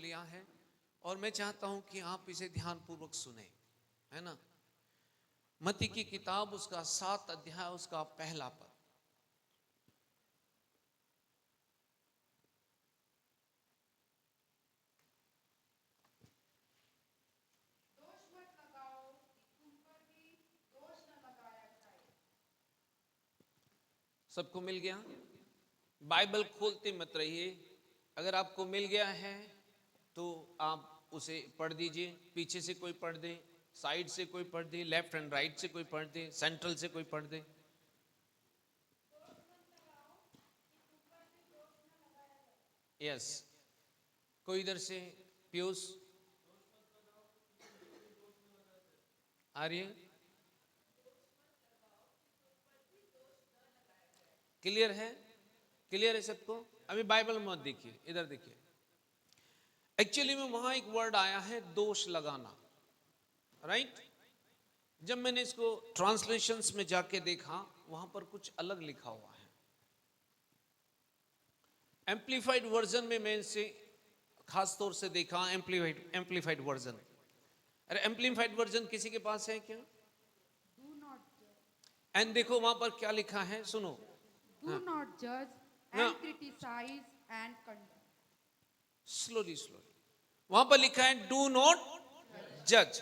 लिया है और मैं चाहता हूं कि आप इसे ध्यानपूर्वक सुने, है ना। मत्ती की किताब उसका 7 अध्याय उसका पहला पद। सबको मिल गया? बाइबल खोलते मत रहिए, अगर आपको मिल गया है तो आप उसे पढ़ दीजिए। पीछे से कोई पढ़ दे, साइड से कोई पढ़ दे, लेफ्ट एंड राइट से कोई पढ़ दे, सेंट्रल से कोई पढ़ दे। यस, कोई इधर से, पीयूष आ रही है? क्लियर है? क्लियर है सबको? अभी बाइबल मत देखिए, इधर देखिए। एक्चुअली में वहां एक वर्ड आया है दोष लगाना, राइट। जब मैंने इसको ट्रांसलेशंस में जाके देखा, वहां पर कुछ अलग लिखा हुआ है। एम्प्लीफाइड वर्जन में मैं इसे खास तौर से देखा, एम्प्लीफाइड वर्जन। अरे एम्प्लीफाइड वर्जन किसी के पास है क्या? एंड देखो वहां पर क्या लिखा है, सुनो। Do not judge and criticize and condemn. Slowly वहां पर लिखा है डू नॉट जज,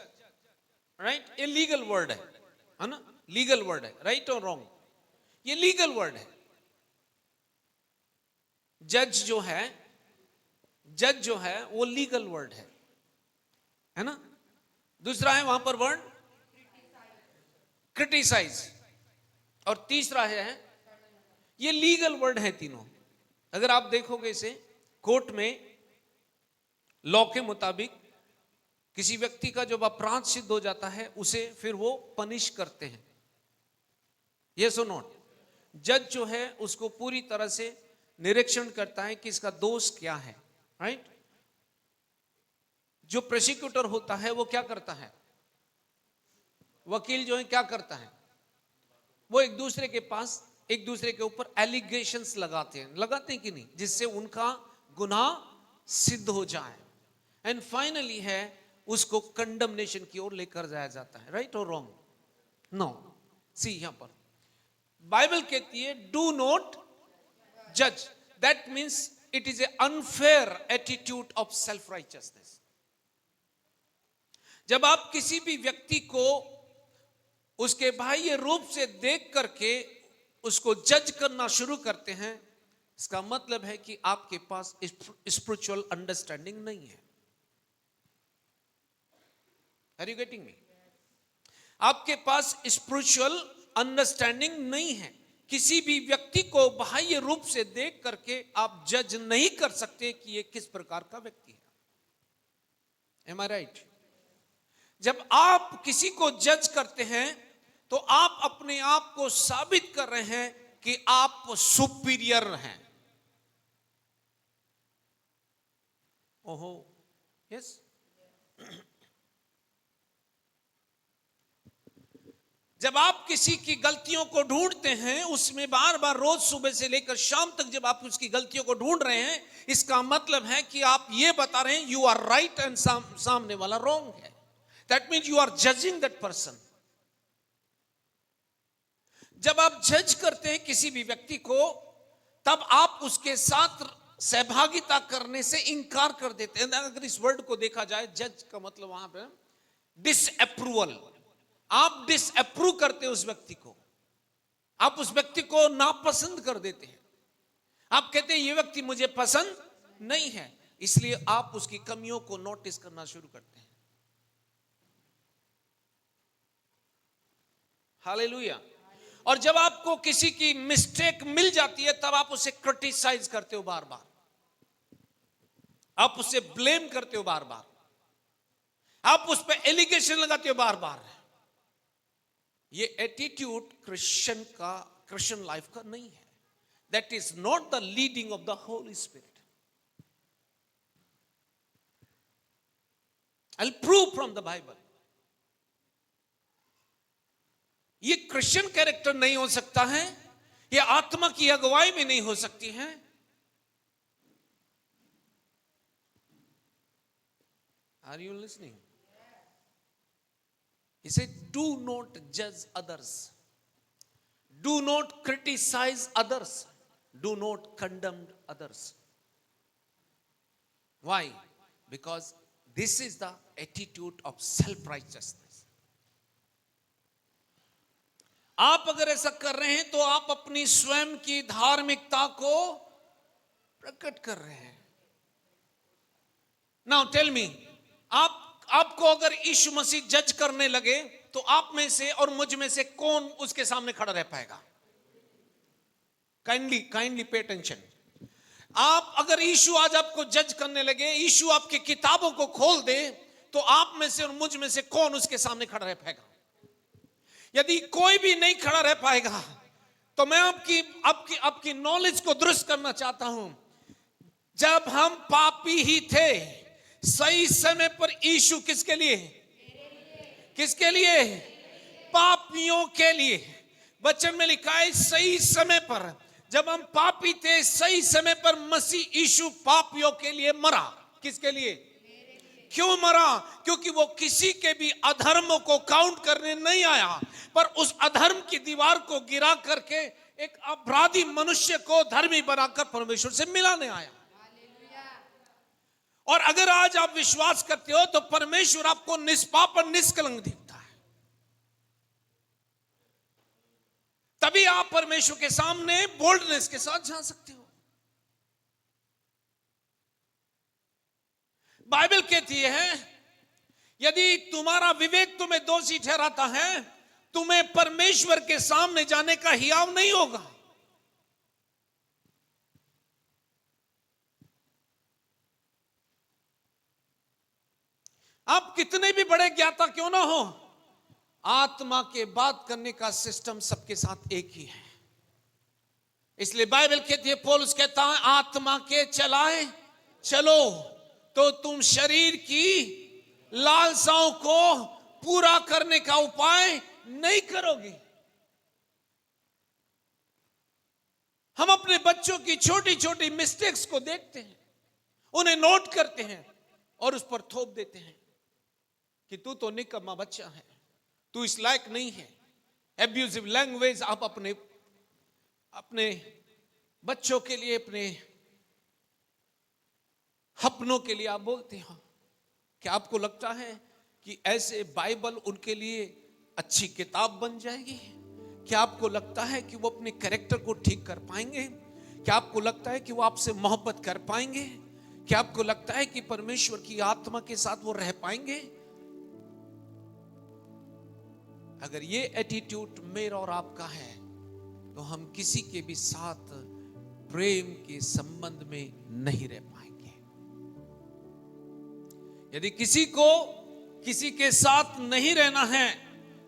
राइट। ये लीगल वर्ड है ना, लीगल वर्ड है, राइट और रॉन्ग, ये लीगल वर्ड है। जज जो है वो लीगल वर्ड है ना। दूसरा है वहां पर वर्ड क्रिटिसाइज, और तीसरा है, ये लीगल वर्ड है तीनों। अगर आप देखोगे इसे कोर्ट में, लॉ के मुताबिक किसी व्यक्ति का जब अपराध सिद्ध हो जाता है, उसे फिर वो पनिश करते हैं, यस और नॉट। जज जो है उसको पूरी तरह से निरीक्षण करता है कि इसका दोष क्या है, राइट। जो प्रोसिक्यूटर होता है वो क्या करता है, वकील जो है क्या करता है, वो एक दूसरे के ऊपर एलिगेशंस लगाते हैं कि नहीं, जिससे उनका गुनाह सिद्ध हो जाए। एंड फाइनली है उसको कंडमनेशन की ओर लेकर जाया जाता है, राइट और रॉन्ग? नो। सी यहां पर बाइबल कहती है डू नॉट जज, that means it is a unfair attitude of self righteousness. जब आप किसी भी व्यक्ति को उसके बाह्य रूप से देख करके उसको जज करना शुरू करते हैं, इसका मतलब है कि आपके पास स्पिरिचुअल अंडरस्टैंडिंग नहीं है। Are you getting me? आपके पास स्पिरिचुअल अंडरस्टैंडिंग नहीं है। किसी भी व्यक्ति को बाह्य रूप से देख करके आप जज नहीं कर सकते कि यह किस प्रकार का व्यक्ति है। एम आई राइट? जब आप किसी को जज करते हैं तो आप अपने आप को साबित कर रहे हैं कि आप सुपीरियर हैं। ओहो, यस। जब आप किसी की गलतियों को ढूंढते हैं, उसमें बार बार रोज सुबह से लेकर शाम तक जब आप उसकी गलतियों को ढूंढ रहे हैं, इसका मतलब है कि आप ये बता रहे हैं यू आर राइट एंड सामने वाला रॉन्ग है। That means you are judging that person. जब आप जज करते हैं किसी भी व्यक्ति को, तब आप उसके साथ सहभागिता करने से इनकार कर देते हैं। अगर इस वर्ड को देखा जाए, जज का मतलब वहां पे डिसअप्रूवल। आप डिसअप्रूव करते हैं उस व्यक्ति को, आप उस व्यक्ति को नापसंद कर देते हैं। आप कहते हैं ये व्यक्ति मुझे पसंद नहीं है, इसलिए आप उसकी कमियों को नोटिस करना शुरू करते हैं। हालेलुया। और जब आपको किसी की मिस्टेक मिल जाती है, तब आप उसे क्रिटिसाइज करते हो बार बार, आप उसे ब्लेम करते हो बार बार, आप उस पर एलिगेशन लगाते हो बार बार। ये एटीट्यूड क्रिश्चियन लाइफ का नहीं है। That is not the leading of the Holi spirit. I will prove from the Bible. ये क्रिश्चियन कैरेक्टर नहीं हो सकता है, ये आत्मा की अगुवाई में नहीं हो सकती है। Are you listening? He said, do not judge others. Do not criticize others. Do not condemn others. Why? Because this is the attitude of self-righteousness. आप अगर ऐसा कर रहे हैं तो आप अपनी स्वयं की धार्मिकता को प्रकट कर रहे हैं. Now tell me, आपको अगर यीशु मसीह जज करने लगे तो आप में से और मुझ में से कौन उसके सामने खड़ा रह पाएगा? Kindly pay attention. आप अगर यीशु आज आपको जज करने लगे, यीशु आपकी किताबों को खोल दे, तो आप में से और मुझ में से कौन उसके सामने खड़ा रह पाएगा? यदि कोई भी नहीं खड़ा रह पाएगा तो मैं आपकी नॉलेज को दुरुस्त करना चाहता हूं. जब हम पापी ही थे, सही समय पर यीशु किसके लिए? किसके लिए? पापियों के लिए. वचन में लिखा है सही समय पर, जब हम पापी थे, सही समय पर मसीह यीशु पापियों के लिए मरा. किसके लिए? क्यों मरा? क्योंकि वो किसी के भी अधर्मों को काउंट करने नहीं आया, पर उस अधर्म की दीवार को गिरा करके एक अपराधी मनुष्य को धर्मी बनाकर परमेश्वर से मिलाने आया. और अगर आज आप विश्वास करते हो तो परमेश्वर आपको निष्पाप और निष्कलंक दिखता है. तभी आप परमेश्वर के सामने बोल्डनेस के साथ जा सकते हो. बाइबल कहती है यदि तुम्हारा विवेक तुम्हें दोषी ठहराता है, तुम्हें परमेश्वर के सामने जाने का हियाव नहीं होगा. आप कितने भी बड़े ज्ञाता क्यों ना हो, आत्मा के बात करने का सिस्टम सबके साथ एक ही है. इसलिए बाइबल कहती है, पौलुस कहता है आत्मा के चलाए चलो तो तुम शरीर की लालसाओं को पूरा करने का उपाय नहीं करोगे. हम अपने बच्चों की छोटी छोटी मिस्टेक्स को देखते हैं, उन्हें नोट करते हैं और उस पर थोप देते हैं कि तू तो निकम्मा बच्चा है, तू इस लायक नहीं है. एब्यूजिव लैंग्वेज आप अपने बच्चों के लिए, अपने अपनों के लिए आप बोलते हो. क्या आपको लगता है कि ऐसे बाइबल उनके लिए अच्छी किताब बन जाएगी? क्या आपको लगता है कि वो अपने कैरेक्टर को ठीक कर पाएंगे? क्या आपको लगता है कि वो आपसे मोहब्बत कर पाएंगे? क्या आपको लगता है कि परमेश्वर की आत्मा के साथ वो रह पाएंगे? अगर ये एटीट्यूड मेरा और आपका है तो हम किसी के भी साथ प्रेम के संबंध में नहीं रह पाएंगे. यदि किसी को किसी के साथ नहीं रहना है,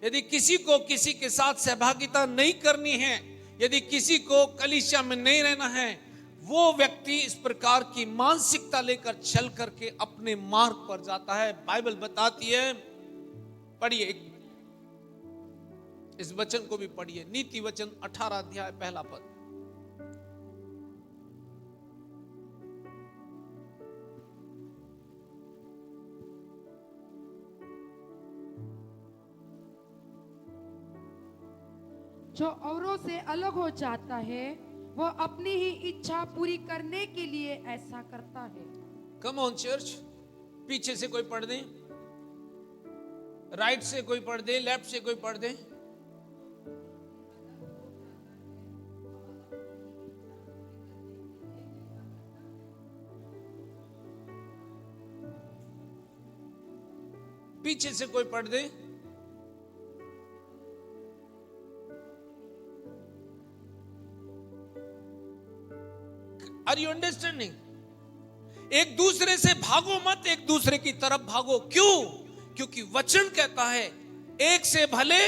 यदि किसी को किसी के साथ सहभागिता नहीं करनी है, यदि किसी को कलीसिया में नहीं रहना है, वो व्यक्ति इस प्रकार की मानसिकता लेकर चल करके अपने मार्ग पर जाता है. बाइबल बताती है, पढ़िए इस वचन को भी पढ़िए, नीति वचन 18 अध्याय पहला पद. जो औरों से अलग हो जाता है वो अपनी ही इच्छा पूरी करने के लिए ऐसा करता है. Come on church. पीछे से कोई पढ़ दे, राइट से कोई पढ़ दे, लेफ्ट से कोई पढ़ दे. पीछे से कोई पढ़ दे. Are you understanding? एक दूसरे से भागो मत, एक दूसरे की तरफ भागो. क्यों? क्योंकि वचन कहता है एक से भले,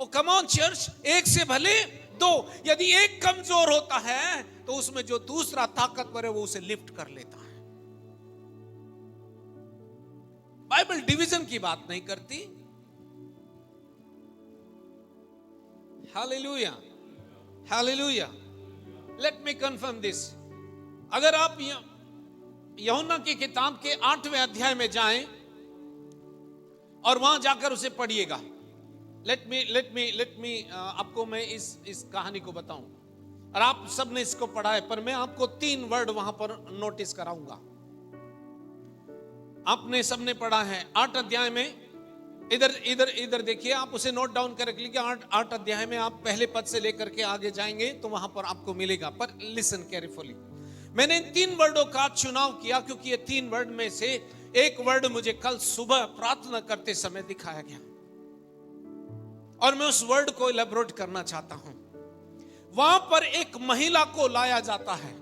ओ कम ऑन चर्च, एक से भले दो. यदि एक कमजोर होता है तो उसमें जो दूसरा ताकतवर है वो उसे लिफ्ट कर लेता है. बाइबल डिवीजन की बात नहीं करती. Hallelujah, hallelujah. Let me confirm this. अगर आप यूहन्ना की किताब के 8वें अध्याय में जाएं और वहां जाकर उसे पढ़िएगा। लेट मी आपको मैं इस कहानी को बताऊं, और आप सबने इसको पढ़ा है, पर मैं आपको 3 वर्ड वहां पर नोटिस कराऊंगा। आपने सबने पढ़ा है 8 अध्याय में। इधर देखिए, आप उसे नोट डाउन कर रख लीजिए। 8 अध्याय में आप पहले पद से लेकर के आगे जाएंगे तो वहां पर आपको मिलेगा, पर लिसन केयरफुली। मैंने इन 3 वर्डों का चुनाव किया क्योंकि ये 3 वर्ड में से एक वर्ड मुझे कल सुबह प्रार्थना करते समय दिखाया गया, और मैं उस वर्ड को इलैबोरेट करना चाहता हूं। वहां पर एक महिला को लाया जाता है।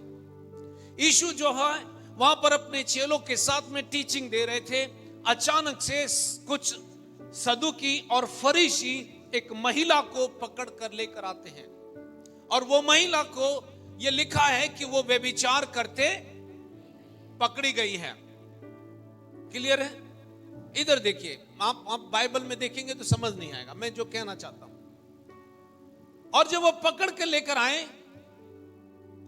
यीशु जो है वहां पर अपने चेलों के साथ में टीचिंग दे रहे थे। अचानक से कुछ सदुकी और फरीसी एक महिला को पकड़ कर लेकर आते हैं, और वो महिला को ये लिखा है कि वो व्यभिचार करते पकड़ी गई है। क्लियर है? इधर देखिए, आप बाइबल में देखेंगे तो समझ नहीं आएगा मैं जो कहना चाहता हूं। और जब वो पकड़ के लेकर आए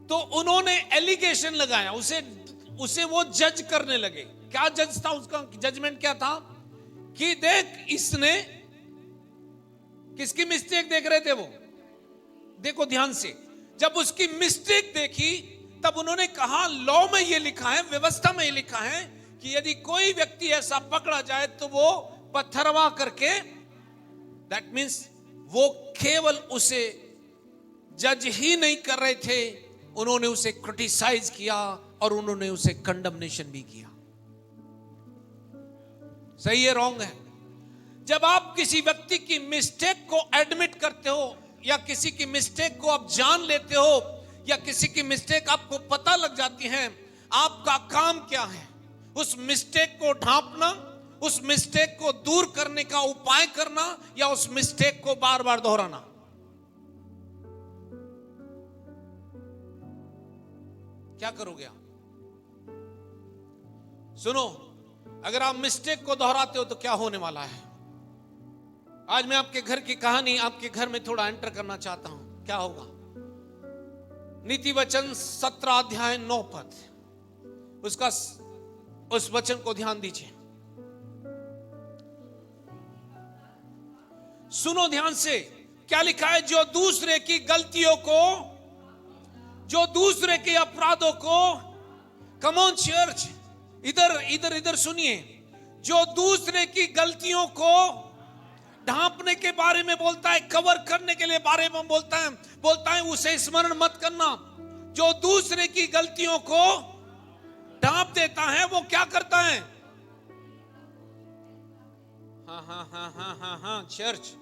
तो उन्होंने एलिगेशन लगाया, उसे वो जज करने लगे। क्या जज था? उसका जजमेंट क्या था कि देख, इसने किसकी मिस्टेक देख रहे थे वो? देखो ध्यान से। जब उसकी मिस्टेक देखी तब उन्होंने कहा, लॉ में ये लिखा है, व्यवस्था में ये लिखा है कि यदि कोई व्यक्ति ऐसा पकड़ा जाए तो वो पत्थरवा करके, दैट मीन्स वो केवल उसे जज ही नहीं कर रहे थे, उन्होंने उसे क्रिटिसाइज किया और उन्होंने उसे कंडमनेशन भी किया। सही है, रॉन्ग है? जब आप किसी व्यक्ति की मिस्टेक को एडमिट करते हो, या किसी की मिस्टेक को आप जान लेते हो, या किसी की मिस्टेक आपको पता लग जाती है, आपका काम क्या है? उस मिस्टेक को ढांपना, उस मिस्टेक को दूर करने का उपाय करना, या उस मिस्टेक को बार बार दोहराना। क्या करोगे आप? सुनो, अगर आप मिस्टेक को दोहराते हो तो क्या होने वाला है? आज मैं आपके घर की कहानी आपके घर में थोड़ा एंटर करना चाहता हूं। क्या होगा? नीति वचन 17 अध्याय 9 पद, उस वचन को ध्यान दीजिए। सुनो ध्यान से, क्या लिखा है? जो दूसरे की गलतियों को, जो दूसरे के अपराधों को, कम ऑन चर्च, इधर सुनिए, जो दूसरे की गलतियों को ढांपने के बारे में बोलता है, कवर करने के लिए बारे में बोलता है उसे स्मरण मत करना। जो दूसरे की गलतियों को ढांप देता है वो क्या करता है? हाँ चर्च,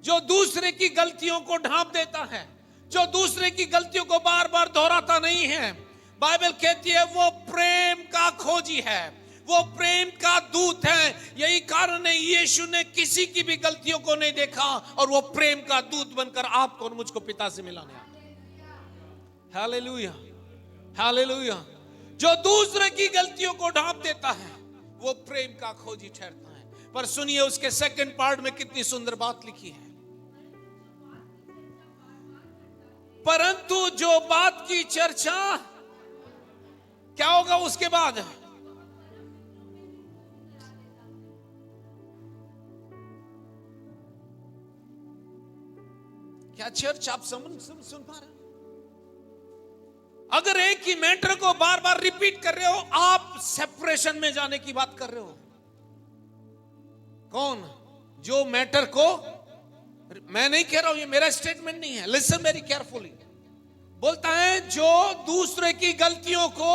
जो दूसरे की गलतियों को ढांप देता है, जो दूसरे की गलतियों को बार बार दोहराता नहीं है, बाइबल कहती है वो प्रेम का खोजी है, वो प्रेम का दूत है। यही कारण है यीशु ने किसी की भी गलतियों को नहीं देखा और वो प्रेम का दूत बनकर आपको और मुझको पिता से मिलाने आया। Hallelujah, hallelujah. जो दूसरे की गलतियों को ढांप देता है वो प्रेम का खोजी ठहरता है। पर सुनिए उसके सेकंड पार्ट में कितनी सुंदर बात लिखी है। परंतु जो बात की चर्चा, क्या होगा उसके बाद? क्या चर्च आप सुन पा रहे? अगर एक ही मैटर को बार बार रिपीट कर रहे हो, आप सेपरेशन में जाने की बात कर रहे हो। कौन? जो मैटर को, मैं नहीं कह रहा हूं, ये मेरा स्टेटमेंट नहीं है, लिसन वेरी केयरफुली। बोलता है जो दूसरे की गलतियों को,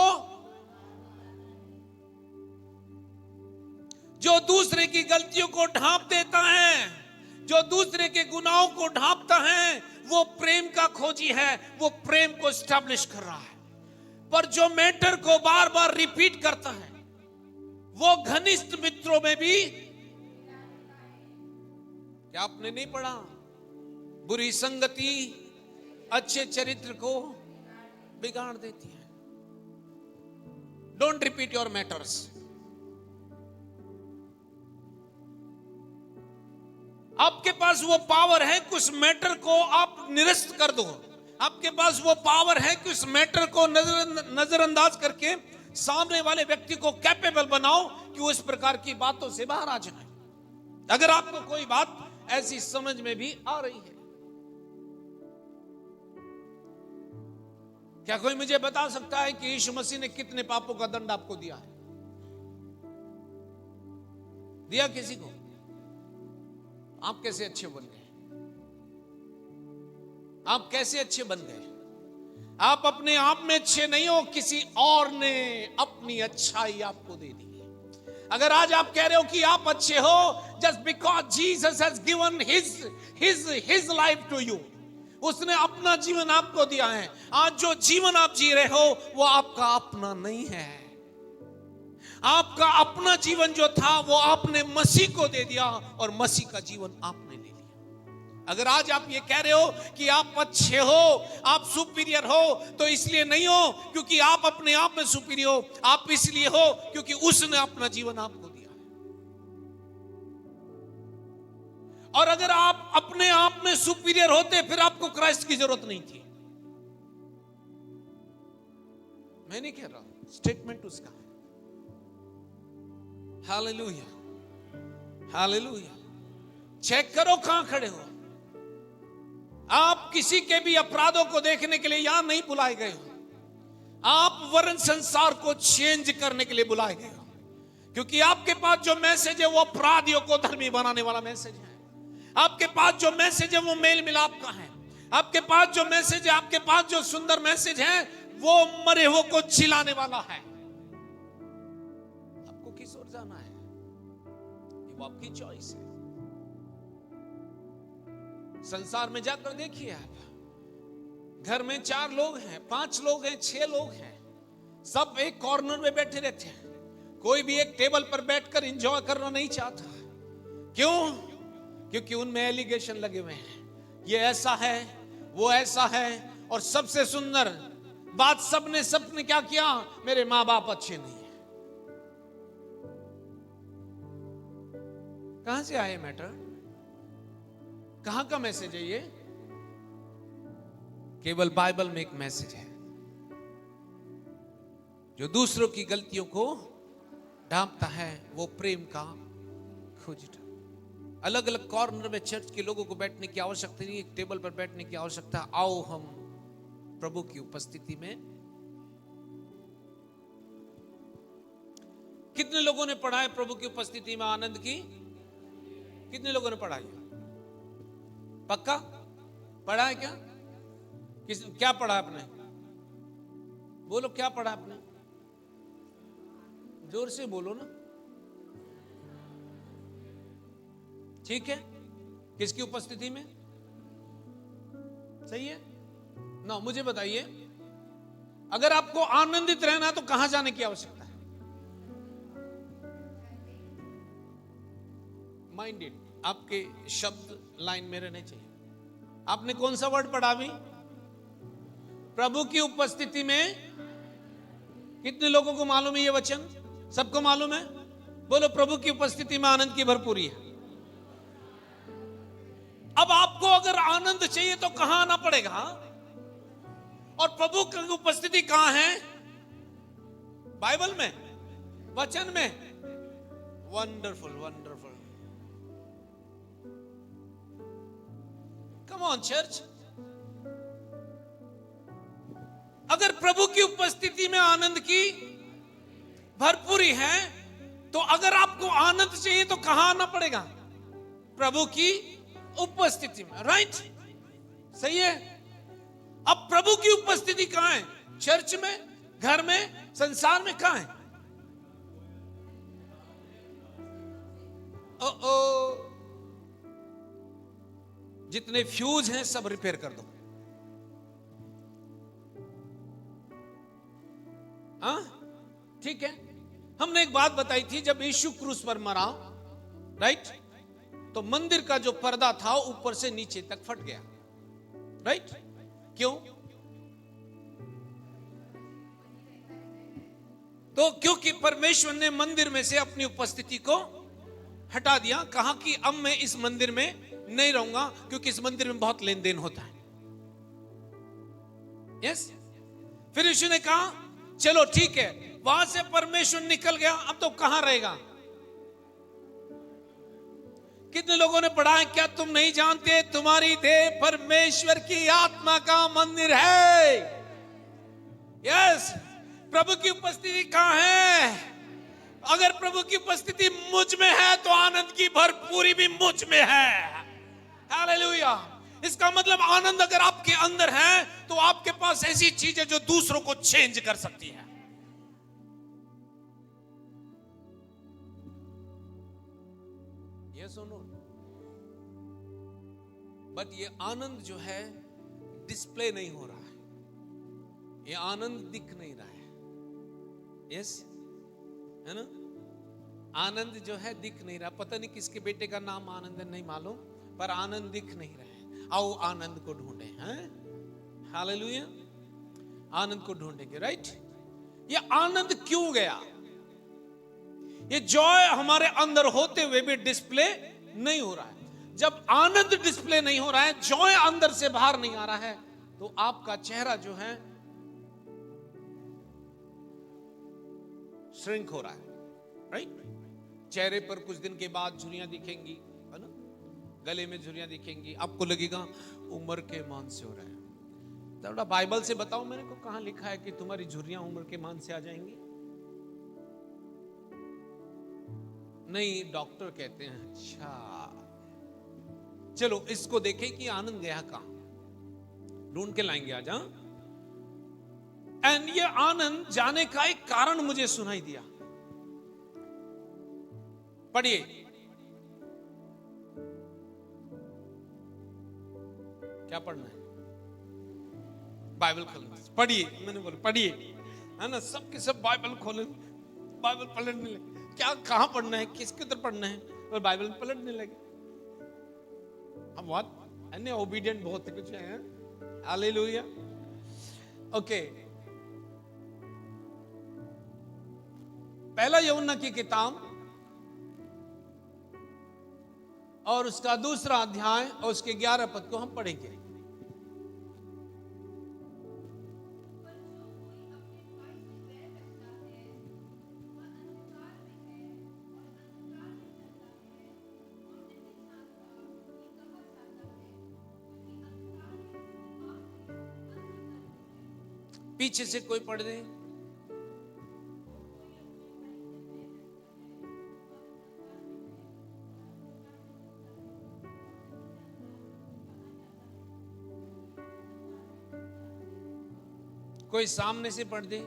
जो दूसरे की गलतियों को ढांप देता है, जो दूसरे के गुनाहों को ढांपता है, वो प्रेम का खोजी है, वो प्रेम को एस्टैब्लिश कर रहा है। पर जो मैटर को बार बार रिपीट करता है, वो घनिष्ठ मित्रों में भी, क्या आपने नहीं पढ़ा? बुरी संगति अच्छे चरित्र को बिगाड़ देती है। Don't repeat your matters. आपके पास वो पावर है कि उस मैटर को आप निरस्त कर दो। आपके पास वो पावर है कि उस मैटर को नजरअंदाज करके सामने वाले व्यक्ति को कैपेबल बनाओ कि वो इस प्रकार की बातों से बाहर आ जाए। अगर आपको कोई बात ऐसी समझ में भी आ रही है, क्या कोई मुझे बता सकता है कि यीशु मसीह ने कितने पापों का दंड आपको दिया है? दिया किसी को? आप कैसे अच्छे बन गए? आप कैसे अच्छे बन गए? आप अपने आप में अच्छे नहीं हो, किसी और ने अपनी अच्छाई आपको दे दी है। अगर आज आप कह रहे हो कि आप अच्छे हो just because Jesus has given his life to you, उसने अपना जीवन आपको दिया है। आज जो जीवन आप जी रहे हो वो आपका अपना नहीं है। आपका अपना जीवन जो था वो आपने मसीह को दे दिया और मसीह का जीवन आपने ले लिया। अगर आज आप ये कह रहे हो कि आप अच्छे हो, आप सुपीरियर हो, तो इसलिए नहीं हो क्योंकि आप अपने आप में सुपीरियर हो, आप इसलिए हो क्योंकि उसने अपना जीवन आपको दिया। और अगर आप अपने आप में सुपीरियर होते फिर आपको क्राइस्ट की जरूरत नहीं थी। मैं नहीं कह रहा, स्टेटमेंट उसका है। Hallelujah, hallelujah. चेक करो कहां खड़े हो। आप किसी के भी अपराधों को देखने के लिए यहां नहीं बुलाए गए हो। आप वरन संसार को चेंज करने के लिए बुलाए गए हो, क्योंकि आपके पास जो मैसेज है वो अपराधियों को धर्मी बनाने वाला मैसेज है। आपके पास जो मैसेज है वो मेल मिलाप का है। आपके पास जो मैसेज है, आपके पास जो सुंदर मैसेज है वो मरे हुए को जिलाने वाला है। आपको किस ओर जाना है ये वो आपकी चॉइस है। संसार में जाकर देखिए, आप घर में 4 लोग हैं, 5 लोग हैं, 6 लोग हैं, सब एक कॉर्नर में बैठे रहते हैं। कोई भी एक टेबल पर बैठकर एंजॉय करना नहीं चाहता। क्यों? क्योंकि उनमें एलिगेशन लगे हुए हैं, ये ऐसा है, वो ऐसा है। और सबसे सुंदर बात, सबने क्या किया? मेरे माँ बाप अच्छे नहीं है। कहां से आए मैटर? कहां का मैसेज है ये? केवल बाइबल में एक मैसेज है जो दूसरों की गलतियों को ढांपता है, वो प्रेम का खोजता। अलग अलग कॉर्नर में चर्च के लोगों को बैठने की आवश्यकता नहीं, एक टेबल पर बैठने की आवश्यकता। आओ हम प्रभु की उपस्थिति में। कितने लोगों ने पढ़ा है प्रभु की उपस्थिति में आनंद की? कितने लोगों ने पढ़ा है? पक्का पढ़ा है क्या? क्या पढ़ा आपने? बोलो, क्या पढ़ा आपने? जोर से बोलो ना। ठीक है, किसकी उपस्थिति में? सही है ना? मुझे बताइए, अगर आपको आनंदित रहना है तो कहां जाने की आवश्यकता है? माइंडेड, आपके शब्द लाइन में रहने चाहिए। आपने कौन सा वर्ड पढ़ा अभी? प्रभु की उपस्थिति में। कितने लोगों को मालूम है ये वचन? सबको मालूम है? बोलो, प्रभु की उपस्थिति में आनंद की भरपूरी है। अब आपको अगर आनंद चाहिए तो कहां आना पड़ेगा? और प्रभु की उपस्थिति कहां है? बाइबल में, वचन में। Wonderful, wonderful. Come on church. अगर प्रभु की उपस्थिति में आनंद की भरपूरी है, तो अगर आपको आनंद चाहिए तो कहां आना पड़ेगा? प्रभु की उपस्थिति में। राइट, सही है। अब प्रभु की उपस्थिति कहां है? चर्च में, घर में, संसार में? कहां है? जितने फ्यूज हैं सब रिपेयर कर दो। हाँ, ठीक है। हमने एक बात बताई थी, जब यीशु क्रूस पर मरा, राइट, तो मंदिर का जो पर्दा था ऊपर से नीचे तक फट गया। राइट, क्यों? तो क्योंकि परमेश्वर ने मंदिर में से अपनी उपस्थिति को हटा दिया। कहा कि अब मैं इस मंदिर में नहीं रहूंगा, क्योंकि इस मंदिर में बहुत लेन देन होता है। यस। फिर यीशु ने कहा चलो ठीक है, वहां से परमेश्वर निकल गया, अब तो कहां रहेगा? कितने लोगों ने पढ़ा है, क्या तुम नहीं जानते तुम्हारी देह परमेश्वर की आत्मा का मंदिर है? यस, प्रभु की उपस्थिति कहां है? अगर प्रभु की उपस्थिति मुझ में है तो आनंद की भरपूरी भी मुझ में है। हालेलुया। इसका मतलब आनंद अगर आपके अंदर है तो आपके पास ऐसी चीज है जो दूसरों को चेंज कर सकती है। ये सुनो, बट ये आनंद जो है डिस्प्ले नहीं हो रहा है, ये आनंद दिख नहीं रहा है। यस, है ना? आनंद जो है दिख नहीं रहा। पता नहीं किसके बेटे का नाम आनंद है, नहीं मालूम, पर आनंद दिख नहीं रहा है। आओ आनंद को ढूंढे, हैं? हालेलुया। आनंद को ढूंढेंगे, राइट? ये आनंद क्यों गया? ये जॉय हमारे अंदर होते हुए भी डिस्प्ले नहीं हो रहा है। जब आनंद डिस्प्ले नहीं हो रहा है, जॉय अंदर से बाहर नहीं आ रहा है, तो आपका चेहरा जो है श्रिंक हो रहा है, राइट? चेहरे पर कुछ दिन के बाद झुर्रियां दिखेंगी, है ना? गले में झुर्रियां दिखेंगी, आपको लगेगा उम्र के मान से हो रहा है। थोड़ा बाइबल से बताओ मेरे को, कहां लिखा है कि तुम्हारी झुर्रियां उम्र के मान से आ जाएंगी? नहीं, डॉक्टर कहते हैं। अच्छा, चलो इसको देखें कि आनंद गया कहां, ढूंढ के लाएंगे आज। एंड ये आनंद जाने का एक कारण मुझे सुनाई दिया। पढ़िए, क्या पढ़ना है? बाइबल खोलना, पढ़िए। मैंने बोला पढ़िए, है ना? सबके सब बाइबल खोले, बाइबल पलटने लगे। क्या, कहां पढ़ना है, किसके उधर पढ़ना है? और बाइबल पलटने लगे। हम बहुत अन्य ओबीडियंट बहुत कुछ है। हालेलुया। ओके, पहला यूहन्ना की किताब और उसका दूसरा अध्याय और उसके 11 पद को हम पढ़ेंगे। पीछे से कोई पढ़ दे। कोई सामने से पढ़ दे।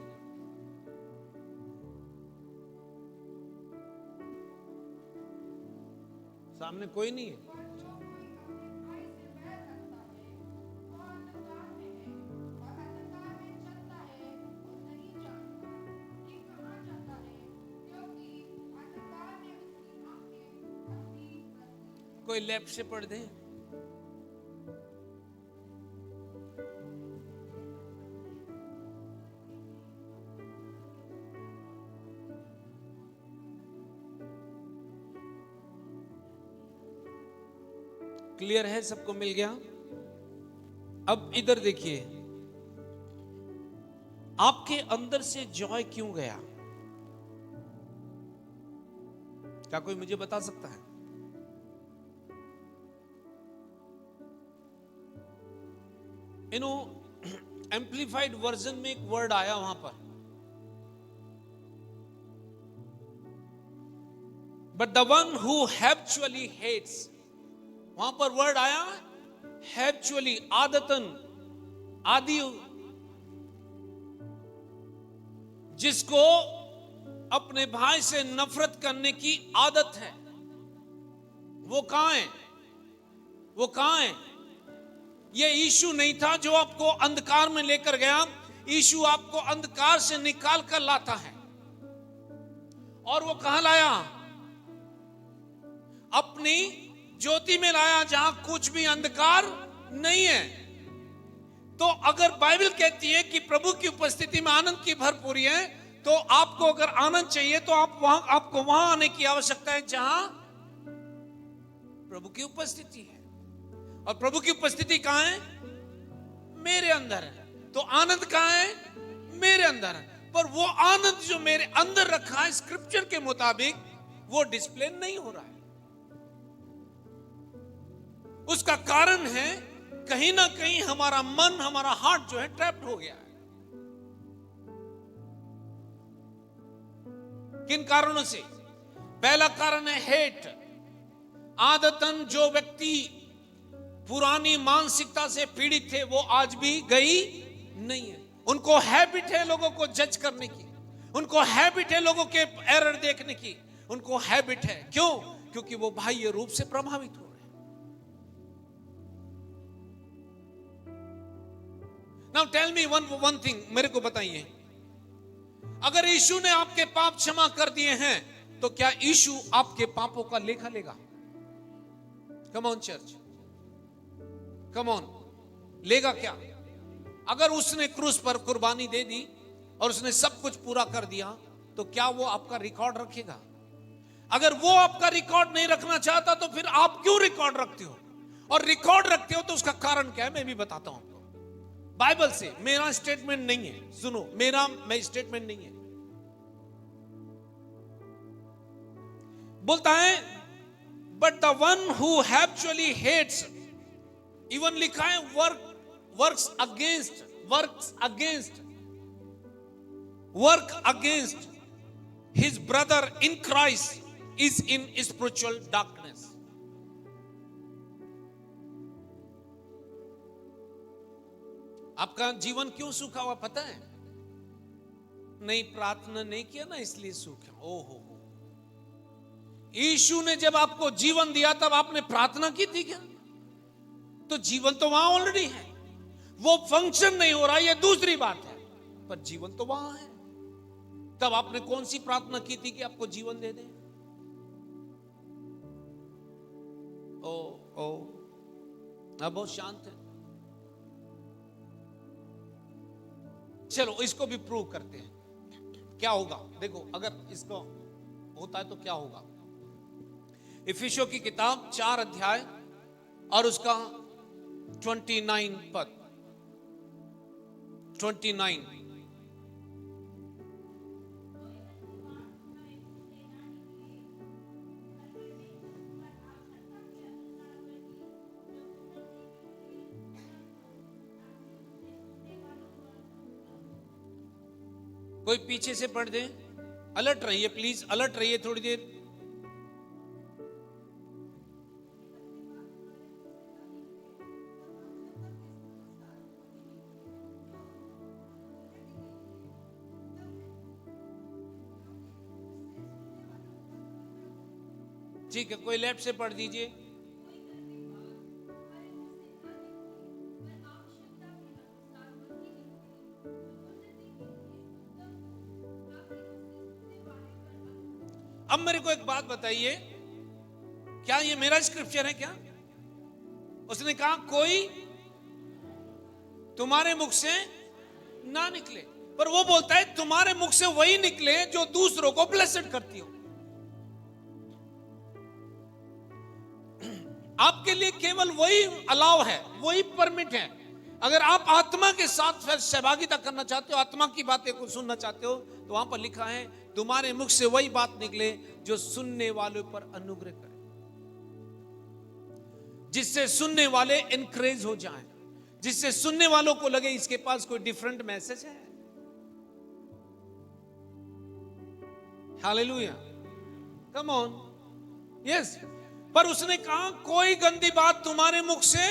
सामने कोई नहीं है। कोई लेफ्ट से पढ़ दे। क्लियर है? सबको मिल गया? अब इधर देखिए, आपके अंदर से जॉय क्यों गया? क्या कोई मुझे बता सकता है? एम्प्लीफाइड वर्जन में एक वर्ड आया वहां पर, but the one who habitually hates, वहां पर वर्ड आया हैप्चुअली, आदतन, आदि, जिसको अपने भाई से नफरत करने की आदत है, वो कहां है? वो कहां है? ये यीशु नहीं था जो आपको अंधकार में लेकर गया। यीशु आपको अंधकार से निकाल कर लाता है। और वो कहां लाया? अपनी ज्योति में लाया, जहां कुछ भी अंधकार नहीं है। तो अगर बाइबल कहती है कि प्रभु की उपस्थिति में आनंद की भरपूरी है, तो आपको अगर आनंद चाहिए तो आपको वहां आने की आवश्यकता है जहां प्रभु की उपस्थिति है। और प्रभु की उपस्थिति कहां है? मेरे अंदर है। तो आनंद कहां है? मेरे अंदर है। पर वो आनंद जो मेरे अंदर रखा है स्क्रिप्चर के मुताबिक, वो डिस्प्ले नहीं हो रहा है। उसका कारण है कहीं ना कहीं हमारा मन, हमारा हार्ट जो है ट्रैप्ड हो गया है। किन कारणों से? पहला कारण है हेट। आदतन जो व्यक्ति पुरानी मानसिकता से पीड़ित थे वो आज भी गई नहीं है। उनको हैबिट है लोगों को जज करने की, उनको हैबिट है लोगों के एरर देखने की, उनको हैबिट है। क्यों? क्योंकि वो बाह्य रूप से प्रभावित हो रहे हैं। Now tell me one thing, मेरे को बताइए, अगर यीशु ने आपके पाप क्षमा कर दिए हैं तो क्या यीशु आपके पापों का लेखा लेगा? कम ऑन चर्च, कम ऑन, लेगा क्या? अगर उसने क्रूस पर कुर्बानी दे दी और उसने सब कुछ पूरा कर दिया तो क्या वो आपका रिकॉर्ड रखेगा? अगर वो आपका रिकॉर्ड नहीं रखना चाहता तो फिर आप क्यों रिकॉर्ड रखते हो? और रिकॉर्ड रखते हो तो उसका कारण क्या है मैं भी बताता हूं आपको। बाइबल से, मेरा स्टेटमेंट नहीं है, सुनो, मैं स्टेटमेंट नहीं है। बोलता है but the one who habitually hates, even लिखा है work against his brother in Christ is in spiritual darkness. आपका जीवन क्यों सूखा हुआ पता है? नहीं प्रार्थना नहीं किया ना, इसलिए सूखा। ओहो, यीशु ने जब आपको जीवन दिया तब आपने प्रार्थना की थी क्या? तो जीवन तो वहां ऑलरेडी है, वो फंक्शन नहीं हो रहा, ये दूसरी बात है, पर जीवन तो वहां है। तब आपने कौन सी प्रार्थना की थी कि आपको जीवन दे दे? ओ अब बहुत शांत है। चलो इसको भी प्रूव करते हैं क्या होगा। देखो अगर इसको होता है तो क्या होगा। इफिसियों की किताब 4 अध्याय और उसका 29 पद, 29। कोई पीछे से पढ़ दे, अलर्ट रहिए प्लीज, अलर्ट रहिए थोड़ी देर। ठीक है, कोई लेफ्ट से पढ़ दीजिए। अब मेरे को एक बात बताइए, क्या ये मेरा स्क्रिप्चर है क्या? उसने कहा कोई तुम्हारे मुख से ना निकले, पर वो बोलता है तुम्हारे मुख से वही निकले जो दूसरों को ब्लेस्ड करती हो। आपके लिए केवल वही अलाउ है, वही परमिट है। अगर आप आत्मा के साथ सहभागिता करना चाहते हो, आत्मा की बातें को सुनना चाहते हो, तो वहां पर लिखा है तुम्हारे मुख से वही बात निकले जो सुनने वालों पर अनुग्रह करे, जिससे सुनने वाले एनकरेज हो जाएं, जिससे सुनने वालों को लगे इसके पास कोई डिफरेंट मैसेज है। Hallelujah, come on, yes. पर उसने कहा कोई गंदी बात तुम्हारे मुख से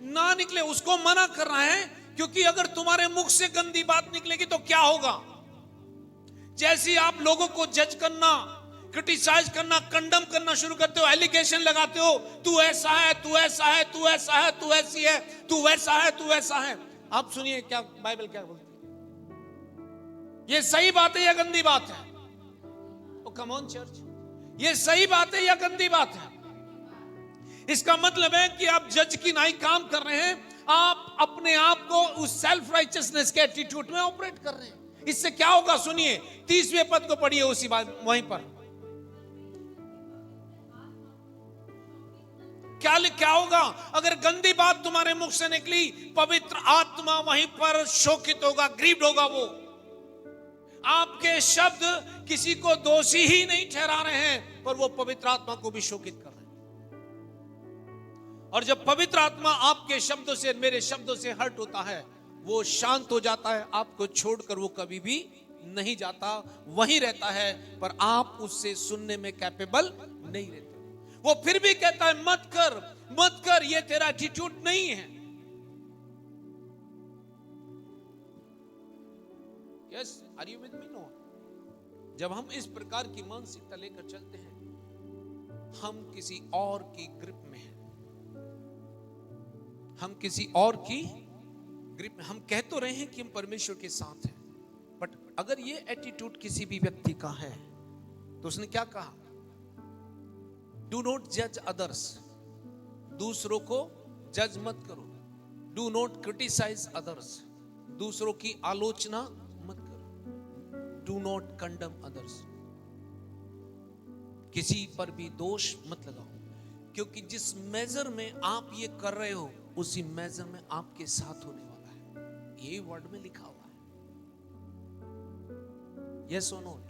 ना निकले, उसको मना कर रहा है, क्योंकि अगर तुम्हारे मुख से गंदी बात निकलेगी तो क्या होगा? जैसे आप लोगों को जज करना, क्रिटिसाइज करना, कंडम करना शुरू करते हो, एलिगेशन लगाते हो, तू ऐसा है, तू ऐसा है, तू ऐसा है, तू ऐसी है, तू वैसा है, तू ऐसा है। आप सुनिए क्या बाइबल क्या बोलती है। ये सही बात है या गंदी बात है? ओ कम ऑन चर्च, ये सही बात है या गंदी बात है? इसका मतलब है कि आप जज की नाई काम कर रहे हैं, आप अपने आप को उस सेल्फ राइचियसनेस के एटीट्यूड में ऑपरेट कर रहे हैं। इससे क्या होगा सुनिए, 30वें पद को पढ़िए उसी बात वहीं पर। क्या होगा अगर गंदी बात तुम्हारे मुख से निकली? पवित्र आत्मा वहीं पर शोकित होगा, ग्रीव्ड होगा वो। आपके शब्द किसी को दोषी ही नहीं ठहरा रहे हैं, पर वो पवित्र आत्मा को भी शोकित कर रहे हैं। और जब पवित्र आत्मा आपके शब्दों से, मेरे शब्दों से हर्ट होता है, वो शांत हो जाता है, आपको छोड़कर वो कभी भी नहीं जाता, वहीं रहता है, पर आप उससे सुनने में कैपेबल नहीं रहते। वो फिर भी कहता है मत कर, मत कर, ये तेरा एटीट्यूड नहीं है। Yes, are you with me? No. जब हम इस प्रकार की मानसिकता लेकर चलते हैं, हम किसी और की ग्रिप में हैं, हम किसी और की ग्रिप में। हम कह तो रहे हैं कि हम परमेश्वर के साथ हैं, बट अगर ये एटीट्यूड किसी भी व्यक्ति का है, तो उसने क्या कहा? डू नॉट जज अदर्स, दूसरों को जज मत करो। डू नॉट क्रिटिसाइज अदर्स, दूसरों की आलोचना मत करो। डू नॉट कंडम अदर्स, किसी पर भी दोष मत लगाओ, क्योंकि जिस मेजर में आप ये कर रहे हो, उसी मेजर में आपके साथ होने वाला है। यही वर्ड में लिखा हुआ है। यस और नॉट?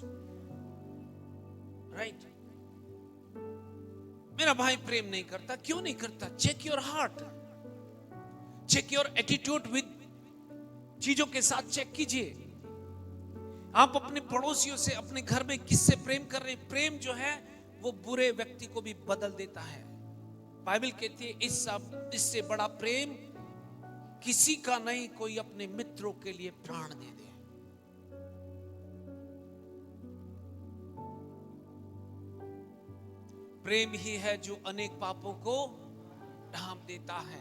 राइट? मेरा भाई प्रेम नहीं करता, क्यों नहीं करता? Check your heart, check your attitude with चीजों के साथ चेक कीजिए। आप अपने पड़ोसियों से, अपने घर में किससे प्रेम कर रहे हैं? प्रेम जो है वो बुरे व्यक्ति को भी बदल देता है। बाइबल कहती है इससे बड़ा प्रेम किसी का नहीं, कोई अपने मित्रों के लिए प्राण दे दे। प्रेम ही है जो अनेक पापों को ढांप देता है।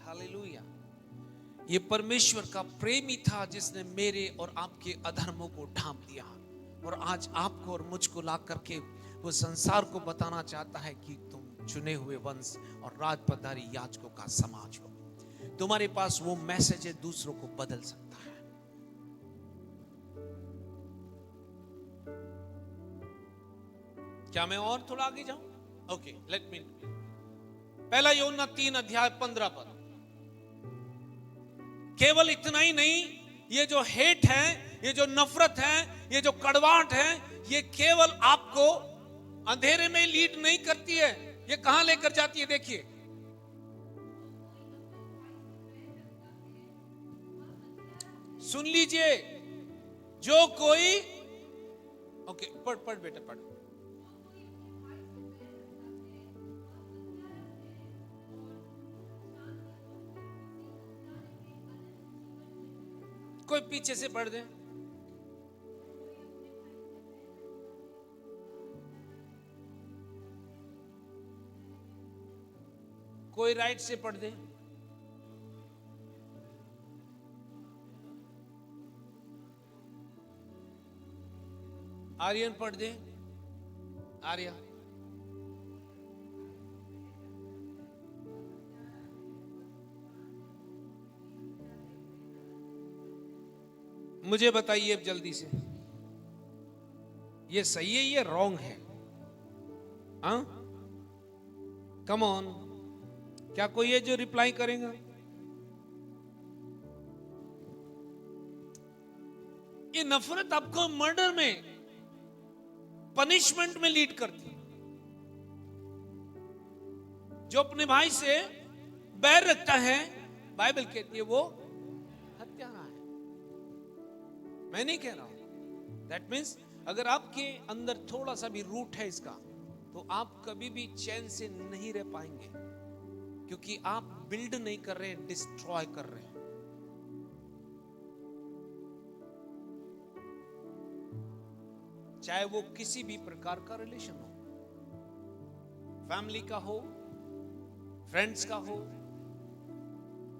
हालेलुया। ये परमेश्वर का प्रेम ही था जिसने मेरे और आपके अधर्मों को ढांप दिया, और आज आपको और मुझको ला करके वो संसार को बताना चाहता है कि तुम चुने हुए वंश और राजपदारी याजकों का समाज हो। तुम्हारे पास वो मैसेज है, दूसरों को बदल सकता है। क्या मैं और थोड़ा आगे जाऊं? Okay, let me. पहला यूहन्ना 3:15 पर। केवल इतना ही नहीं, ये जो हेट है, ये जो नफरत है, ये जो कड़वाहट है, ये केवल आपको अंधेरे में लीड नहीं करती है, ये कहां लेकर जाती है? देखिए, सुन लीजिए, जो कोई, ओके, पढ़ बेटा पढ़। कोई पीछे से पढ़ दे। कोई राइट से पढ़ दे। आर्यन पढ़ दे। आर्या, मुझे बताइए अब जल्दी से, ये सही है, ये रॉन्ग है? हाँ, कम ऑन, क्या कोई है जो रिप्लाई करेगा? ये नफरत आपको मर्डर में, पनिशमेंट में लीड करती है। जो अपने भाई से बैर रखता है, बाइबल कहती है वो हत्यारा है। मैं नहीं कह रहा हूं। दैट मीन्स अगर आपके अंदर थोड़ा सा भी रूट है इसका, तो आप कभी भी चैन से नहीं रह पाएंगे, क्योंकि आप बिल्ड नहीं कर रहे हैं, डिस्ट्रॉय कर रहे हैं। चाहे वो किसी भी प्रकार का रिलेशन हो, फैमिली का हो, फ्रेंड्स का हो,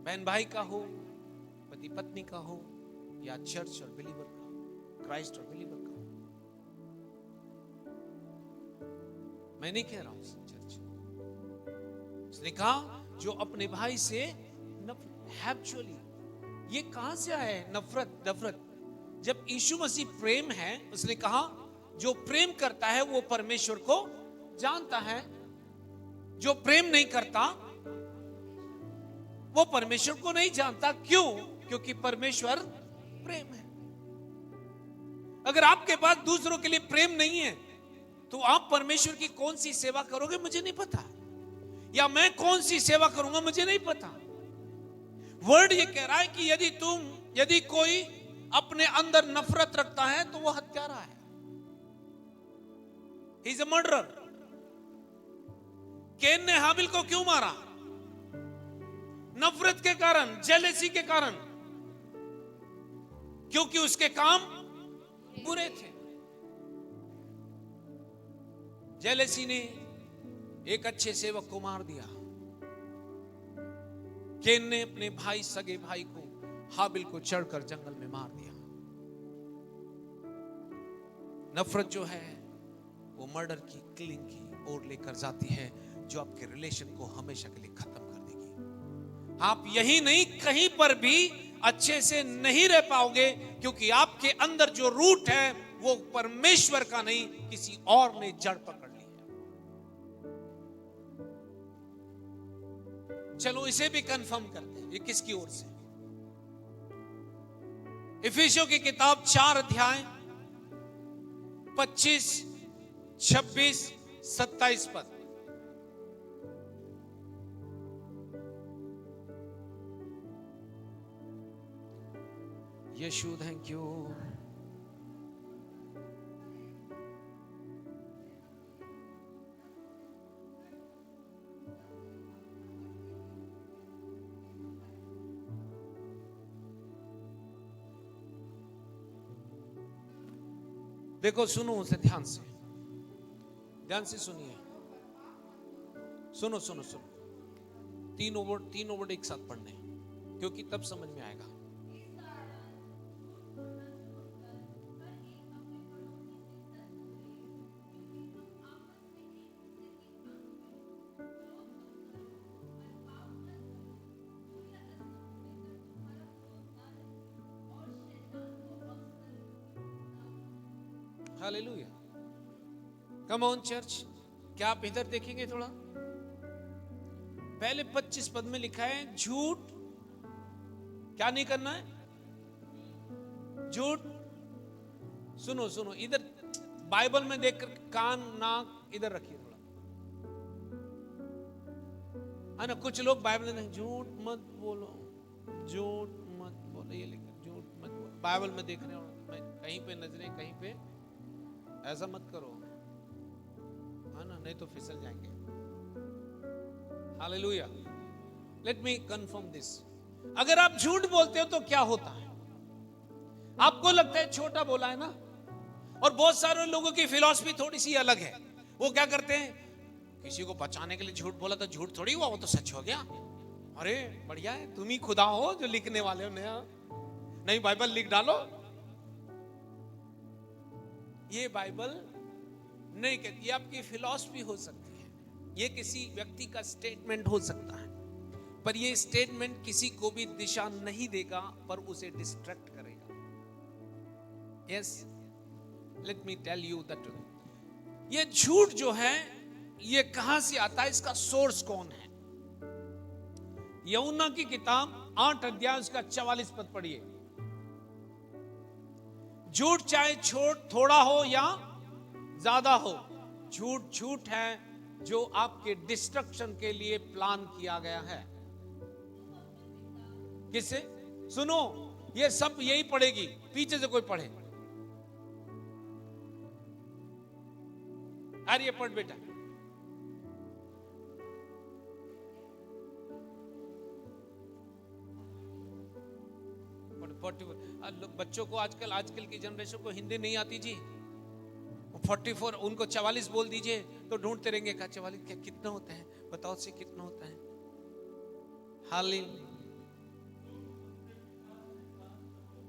बहन भाई का हो, पति पत्नी का हो, या चर्च और बिलीवर का हो, क्राइस्ट और बिलीवर का हो। मैं नहीं कह रहा हूं चर्च। उसने कहा जो अपने भाई से हैप्चुअली, ये कहां से आया है नफरत? जब यीशु मसीह प्रेम है, उसने कहा जो प्रेम करता है वो परमेश्वर को जानता है, जो प्रेम नहीं करता वो परमेश्वर को नहीं जानता। क्यों? क्योंकि परमेश्वर प्रेम है। अगर आपके पास दूसरों के लिए प्रेम नहीं है तो आप परमेश्वर की कौन सी सेवा करोगे मुझे नहीं पता, या मैं कौन सी सेवा करूंगा मुझे नहीं पता। वर्ड ये कह रहा है कि यदि कोई अपने अंदर नफरत रखता है तो वो हत्यारा है, ही इज अ मर्डरर। केन ने हाबिल को क्यों मारा? नफरत के कारण, जेलेसी के कारण, क्योंकि उसके काम बुरे थे। जेलेसी ने एक अच्छे सेवक को मार दिया। केन ने अपने भाई, सगे भाई को, हाबिल को चढ़कर जंगल में मार दिया। नफरत जो है वो मर्डर की, किलिंग की ओर लेकर जाती है, जो आपके रिलेशन को हमेशा के लिए खत्म कर देगी। आप यही नहीं, कहीं पर भी अच्छे से नहीं रह पाओगे, क्योंकि आपके अंदर जो रूट है वो परमेश्वर का नहीं, किसी और ने जड़ पकड़ ली है। चलो इसे भी कंफर्म करते हैं, ये किसकी ओर से? इफिसियों की किताब 4 अध्याय 25, 26, 27 पद। यीशु थैंक यू। देखो, सुनो उसे ध्यान से, ध्यान से सुनिए। सुनो सुनो सुनो, तीनों वर्ड एक साथ पढ़ने, क्योंकि तब समझ में आएगा। Hallelujah, come on church. क्या आप इधर देखेंगे थोड़ा? पहले 25 पद में लिखा है झूठ क्या नहीं करना है? झूठ। सुनो सुनो, इधर बाइबल में देखकर कान नाक इधर रखिए थोड़ा, है ना। कुछ लोग बाइबल में झूठ मत बोलो, झूठ मत बोलो, ये लिखा झूठ मत बोलो। बाइबल में देख रहे हो, कहीं पे नजरें, कहीं पे, ऐसा मत करो, है ना, नहीं तो फिसल जाएंगे। Hallelujah. Let me confirm this. अगर आप झूठ बोलते हो तो क्या होता है? आपको लगता है छोटा बोला है ना, और बहुत सारे लोगों की फिलॉसफी थोड़ी सी अलग है। वो क्या करते हैं, किसी को बचाने के लिए झूठ बोला तो झूठ थोड़ी हुआ, वो तो सच हो गया। अरे बढ़िया है, तुम ही खुदा हो जो लिखने वाले हो, नया नहीं बाइबल लिख डालो। ये बाइबल नहीं कहती, आपकी फिलॉसफी हो सकती है, ये किसी व्यक्ति का स्टेटमेंट हो सकता है, पर ये स्टेटमेंट किसी को भी दिशा नहीं देगा, पर उसे डिस्ट्रैक्ट करेगा। Yes, let me tell you the truth. ये झूठ जो है ये कहां से आता है, इसका सोर्स कौन है? यूहन्ना की किताब 8 अध्याय उसका 44 पद पढ़िए। झूठ चाहे थोड़ा हो या ज्यादा हो, झूठ झूठ है जो आपके डिस्ट्रक्शन के लिए प्लान किया गया है। किससे? सुनो, ये सब यही पढ़ेगी, पीछे से कोई पढ़े। अरे ये पढ़ बेटा। बच्चों को आजकल की जनरेशन को हिंदी नहीं आती जी। 44 उनको 44 बोल दीजिए तो ढूंढते रहेंगे, क्या 44 क्या कितना होता है, बताओ से कितना होता है। हालेलुया।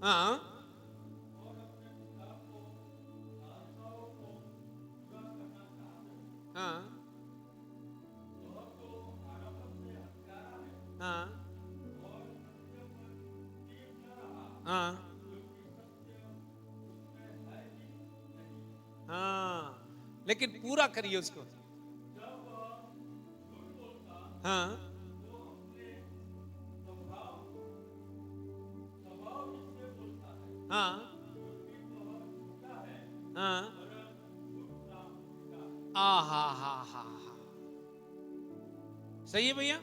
हाँ, हाँ, हाँ, हाँ, हाँ, लेकिन पूरा करिए उसको। हाँ, हाँ, हाँ, आ हा हा हा हा, सही है भैया।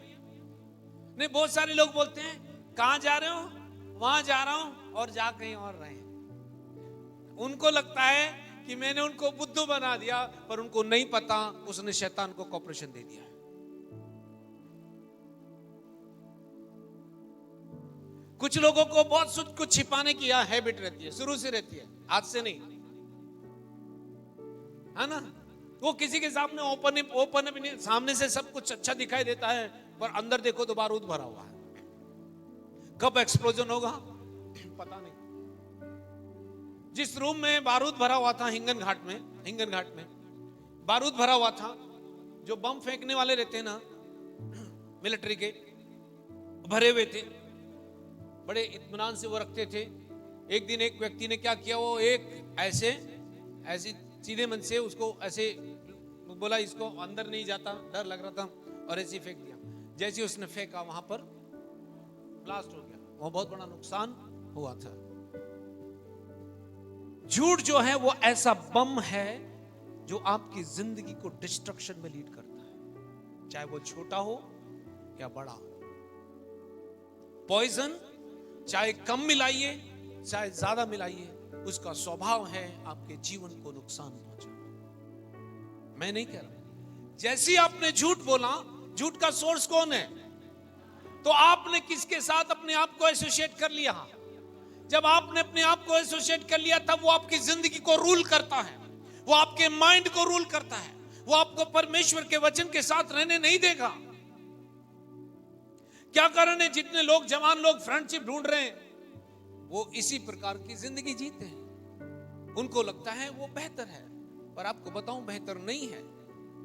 नहीं, बहुत सारे लोग बोलते हैं कहां जा रहे हो, वहां जा रहा हूं, और जा कहीं और रहे हैं। उनको लगता है कि मैंने उनको बुद्धू बना दिया, पर उनको नहीं पता उसने शैतान को कॉपरेशन दे दिया है। कुछ लोगों को बहुत कुछ छिपाने की हैबिट रहती है, शुरू से रहती है, आज से नहीं, है ना। वो किसी के सामने ओपन नहीं, सामने से सब कुछ अच्छा दिखाई देता है, पर अंदर देखो तो बारूद भरा हुआ है। कब एक्सप्लोजन होगा पता नहीं। जिस रूम में बारूद भरा हुआ था हिंगन घाट में बारूद भरा हुआ था, जो बम फेंकने वाले रहते हैं ना मिलिट्री के, भरे हुए थे, बड़े इत्मीनान से वो रखते थे। एक दिन एक व्यक्ति ने क्या किया, वो एक ऐसे सीधे मन से उसको ऐसे बोला, इसको अंदर नहीं जाता, डर लग रहा था, और ऐसे फेंक दिया। जैसे उसने फेंका वहां पर ब्लास्ट हो गया, वो बहुत बड़ा नुकसान हुआ था। झूठ जो है वो ऐसा बम है जो आपकी जिंदगी को डिस्ट्रक्शन में लीड करता है, चाहे वो छोटा हो या बड़ा हो। पॉइजन चाहे कम मिलाइए चाहे ज्यादा मिलाइए, उसका स्वभाव है आपके जीवन को नुकसान पहुंचाना। मैं नहीं कह रहा, जैसे ही आपने झूठ बोला, झूठ का सोर्स कौन है? तो आपने किसके साथ अपने आप को एसोसिएट कर लिया। जब आपने अपने आप को एसोसिएट कर लिया, तब वो आपकी जिंदगी को रूल करता है, वो आपके माइंड को रूल करता है, वो आपको परमेश्वर के वचन के साथ रहने नहीं देगा। क्या कारण है जितने लोग, जवान लोग फ्रेंडशिप ढूंढ रहे हैं, वो इसी प्रकार की जिंदगी जीते हैं। उनको लगता है वो बेहतर है, पर आपको बताऊं बेहतर नहीं है।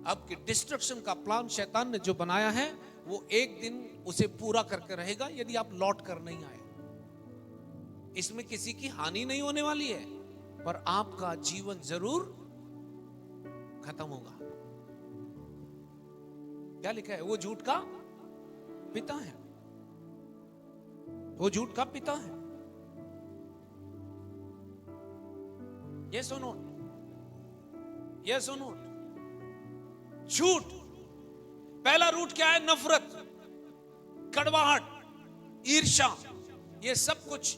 आपके डिस्ट्रक्शन का प्लान शैतान ने जो बनाया है, वो एक दिन उसे पूरा करके रहेगा, यदि आप लौट कर नहीं आए। इसमें किसी की हानि नहीं होने वाली है, पर आपका जीवन जरूर खत्म होगा। क्या लिखा है? वो झूठ का पिता है, वो झूठ का पिता है। यस और नोट? यस और नोट? झूठ पहला रूट क्या है? नफरत, कड़वाहट, ईर्ष्या, ये सब कुछ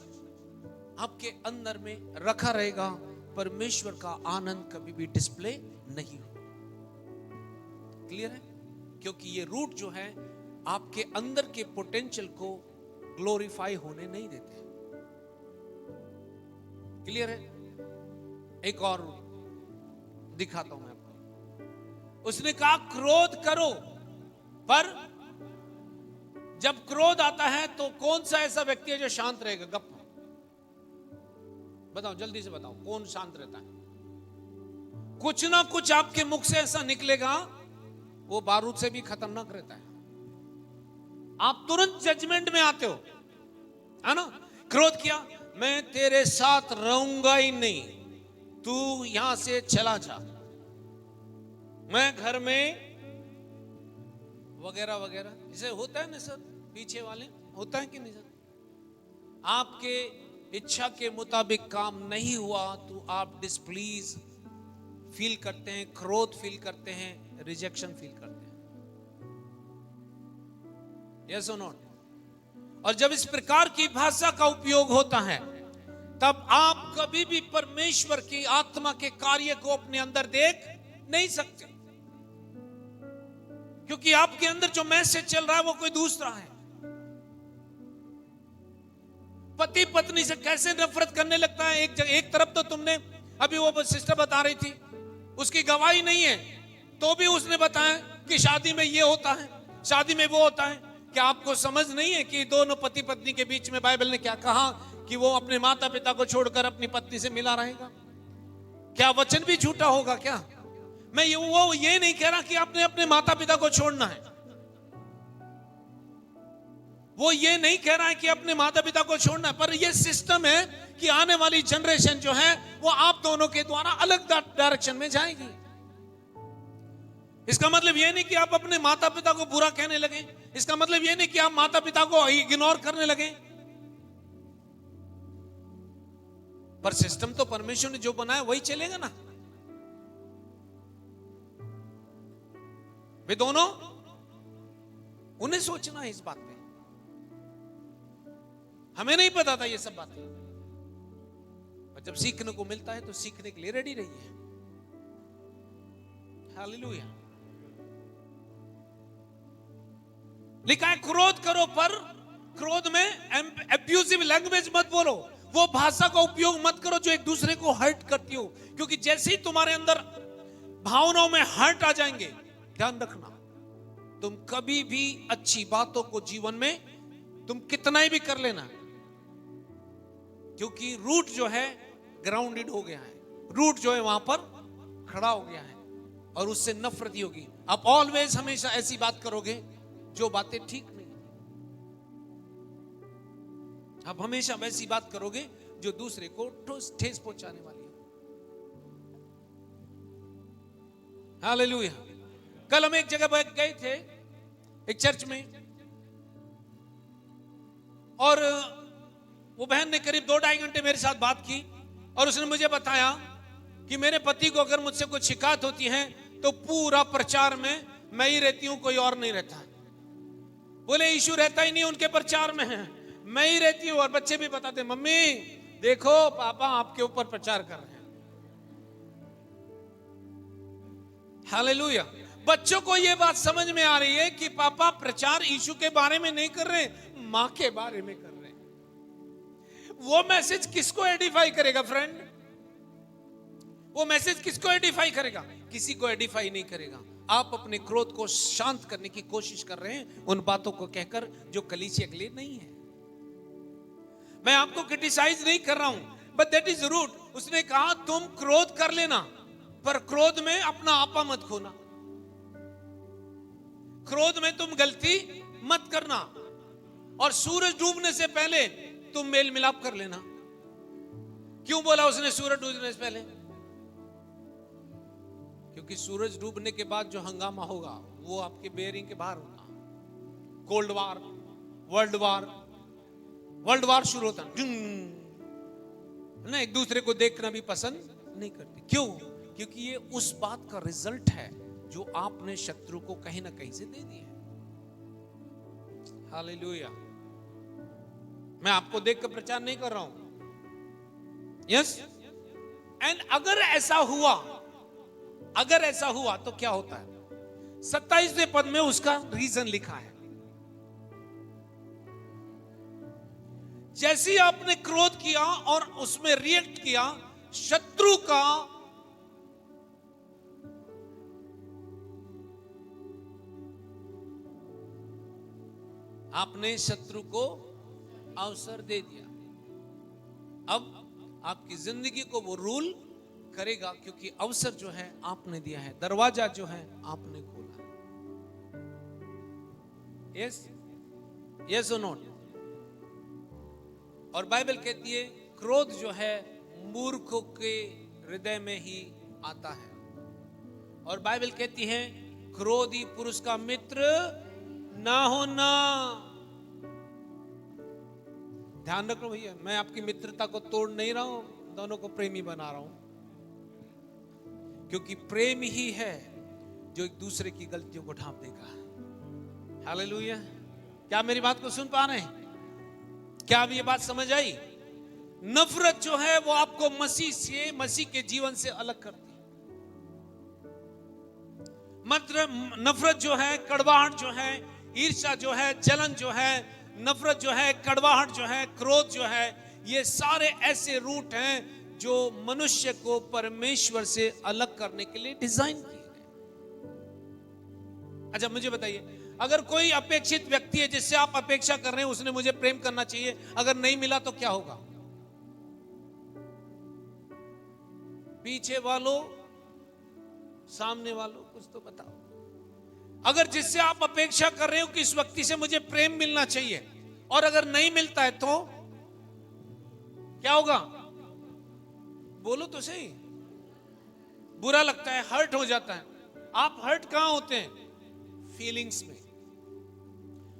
आपके अंदर में रखा रहेगा। परमेश्वर का आनंद कभी भी डिस्प्ले नहीं हो। क्लियर है? क्योंकि ये रूट जो है आपके अंदर के पोटेंशियल को ग्लोरीफाई होने नहीं देते। क्लियर है? एक और दिखाता हूं मैं आपको। उसने कहा क्रोध करो, पर जब क्रोध आता है तो कौन सा ऐसा व्यक्ति है जो शांत रहेगा? गप बताओ, जल्दी से बताओ, कौन शांत रहता है? कुछ ना कुछ आपके मुख से ऐसा निकलेगा, वो बारूद से भी खतरनाक रहता है। आप तुरंत जजमेंट में आते हो, है ना? क्रोध किया, मैं तेरे साथ रहूंगा ही नहीं, तू यहां से चला जा, मैं घर में वगैरह वगैरह। इसे होता है ना सर, पीछे वाले होता है कि नहीं सर? आपके इच्छा के मुताबिक काम नहीं हुआ तो आप डिसप्लीज फील करते हैं, क्रोध फील करते हैं, रिजेक्शन फील करते हैं। यस और नॉट? और जब इस प्रकार की भाषा का उपयोग होता है, तब आप कभी भी परमेश्वर की आत्मा के कार्य को अपने अंदर देख नहीं सकते, क्योंकि आपके अंदर जो मैसेज चल रहा है वो कोई दूसरा है। पति पत्नी से कैसे नफरत करने लगता है। एक तरफ तो तुमने, अभी वो सिस्टर बता रही थी, उसकी गवाही नहीं है तो भी उसने बताया कि शादी में ये होता है, शादी में वो होता है। क्या आपको समझ नहीं है कि दोनों पति पत्नी के बीच में बाइबल ने क्या कहा कि वो अपने माता पिता को छोड़कर अपनी पत्नी से मिला रहेगा? क्या वचन भी झूठा होगा क्या? मैं ये नहीं कह रहा कि आपने अपने माता पिता को छोड़ना है, वो ये नहीं कह रहा है कि अपने माता पिता को छोड़ना है, पर ये सिस्टम है कि आने वाली जनरेशन जो है वो आप दोनों के द्वारा अलग डायरेक्शन में जाएगी। इसका मतलब ये नहीं कि आप अपने माता पिता को बुरा कहने लगे, इसका मतलब ये नहीं कि आप माता पिता को इग्नोर करने लगे। पर सिस्टम तो परमेश्वर ने जो बनाया वही चलेगा ना। वे दोनों, उन्हें सोचना है इस बात पे। हमें नहीं पता था ये सब बातें, पर जब सीखने को मिलता है तो सीखने के लिए रेडी रहिए। हालेलुया। लिखा है क्रोध करो, पर क्रोध में एब्यूजिव लैंग्वेज मत बोलो। वो भाषा का उपयोग मत करो जो एक दूसरे को हर्ट करती हो, क्योंकि जैसे ही तुम्हारे अंदर भावनाओं में हर्ट आ जाएंगे, ध्यान रखना, तुम कभी भी अच्छी बातों को जीवन में तुम कितना ही भी कर लेना, क्योंकि रूट जो है ग्राउंडेड हो गया है, रूट जो है वहां पर खड़ा हो गया है, और उससे नफरत ही होगी। आप ऑलवेज हमेशा ऐसी बात करोगे जो बातें ठीक नहीं, आप हमेशा वैसी बात करोगे जो दूसरे को ठेस पहुंचाने वाली है। हालेलुया। कल हम एक जगह गए थे, एक चर्च में, और वो बहन ने करीब 2-2.5 घंटे मेरे साथ बात की, और उसने मुझे बताया कि मेरे पति को अगर मुझसे कुछ शिकायत होती है तो पूरा प्रचार में मैं ही रहती हूं, कोई और नहीं रहता। बोले यीशु रहता ही नहीं उनके प्रचार में, है मैं ही रहती हूं। और बच्चे भी बताते, मम्मी देखो पापा आपके ऊपर प्रचार कर रहे हैं। हालेलुया। बच्चों को यह बात समझ में आ रही है कि पापा प्रचार यीशु के बारे में नहीं कर रहे, मां के बारे में कर रहे हैं। वो मैसेज किसको एडिफाई करेगा फ्रेंड? वो मैसेज किसको एडिफाई करेगा? किसी को एडिफाई नहीं करेगा। आप अपने क्रोध को शांत करने की कोशिश कर रहे हैं उन बातों को कहकर जो कलीसिया के लिए नहीं है। मैं आपको क्रिटिसाइज नहीं कर रहा हूं, बट दैट इज रूड। उसने कहा तुम क्रोध कर लेना, पर क्रोध में अपना आपा मत खोना, क्रोध में तुम गलती मत करना, और सूरज डूबने से पहले तुम मेल मिलाप कर लेना। क्यों बोला उसने सूरज डूबने से पहले? क्योंकि सूरज डूबने के बाद जो हंगामा होगा वो आपके बेयरिंग के बाहर होगा। कोल्ड वार, वर्ल्ड वार शुरू होता है ना। एक दूसरे को देखना भी पसंद नहीं करते। क्यों? क्योंकि ये उस बात का रिजल्ट है जो आपने शत्रु को कहीं ना कहीं से दे दिया। हालेलुया। मैं आपको देखकर प्रचार नहीं कर रहा हूं। यस। एंड अगर ऐसा हुआ तो क्या होता है? 27वें पद में उसका रीजन लिखा है। जैसे ही आपने क्रोध किया और उसमें रिएक्ट किया, शत्रु का आपने शत्रु को अवसर दे दिया। अब आपकी जिंदगी को वो रूल करेगा, क्योंकि अवसर जो है आपने दिया है, दरवाजा जो है आपने खोला। यस और नॉट? और बाइबल कहती है क्रोध जो है मूर्खों के हृदय में ही आता है, और बाइबल कहती है क्रोधी पुरुष का मित्र ना होना। ध्यान रखो भैया, मैं आपकी मित्रता को तोड़ नहीं रहा हूं, दोनों को प्रेमी बना रहा हूं, क्योंकि प्रेम ही है जो एक दूसरे की गलतियों को ढांप देगा। हालेलुया। क्या मेरी बात को सुन पा रहे हैं? क्या अब ये बात समझ आई? नफरत जो है वो आपको मसीह के जीवन से अलग करती है। नफरत जो है, कड़वाहट जो है, ईर्ष्या जो है, जलन जो है, नफरत जो है, कड़वाहट जो है, क्रोध जो है, ये सारे ऐसे रूट हैं जो मनुष्य को परमेश्वर से अलग करने के लिए डिजाइन किए गए। अच्छा मुझे बताइए, अगर कोई अपेक्षित व्यक्ति है जिससे आप अपेक्षा कर रहे हैं उसने मुझे प्रेम करना चाहिए, अगर नहीं मिला तो क्या होगा? पीछे वालों, सामने वालों, कुछ तो बताओ। अगर जिससे आप अपेक्षा कर रहे हो कि इस व्यक्ति से मुझे प्रेम मिलना चाहिए, और अगर नहीं मिलता है तो क्या होगा? बोलो तो सही। बुरा लगता है, हर्ट हो जाता है। आप हर्ट कहां होते हैं? फीलिंग्स में,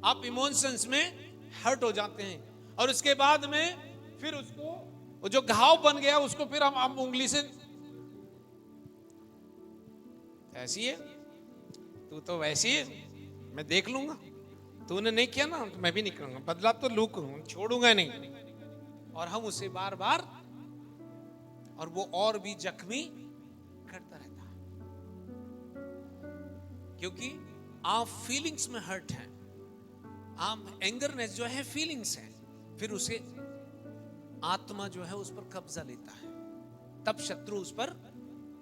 आप इमोशंस में हर्ट हो जाते हैं, और उसके बाद में फिर उसको वो जो घाव बन गया उसको फिर हम उंगली से, ऐसी है तू तो वैसी है, मैं देख लूंगा, तूने नहीं किया ना तो मैं भी नहीं करूंगा, बदला तो लू करूंगा, छोड़ूंगा नहीं। और हम उसे बार बार, और वो और भी जख्मी करता रहता है, क्योंकि आप फीलिंग्स में हर्ट हैं, आप एंगरनेस जो है फीलिंग्स है, फिर उसे आत्मा जो है उस पर कब्जा लेता है, तब शत्रु उस पर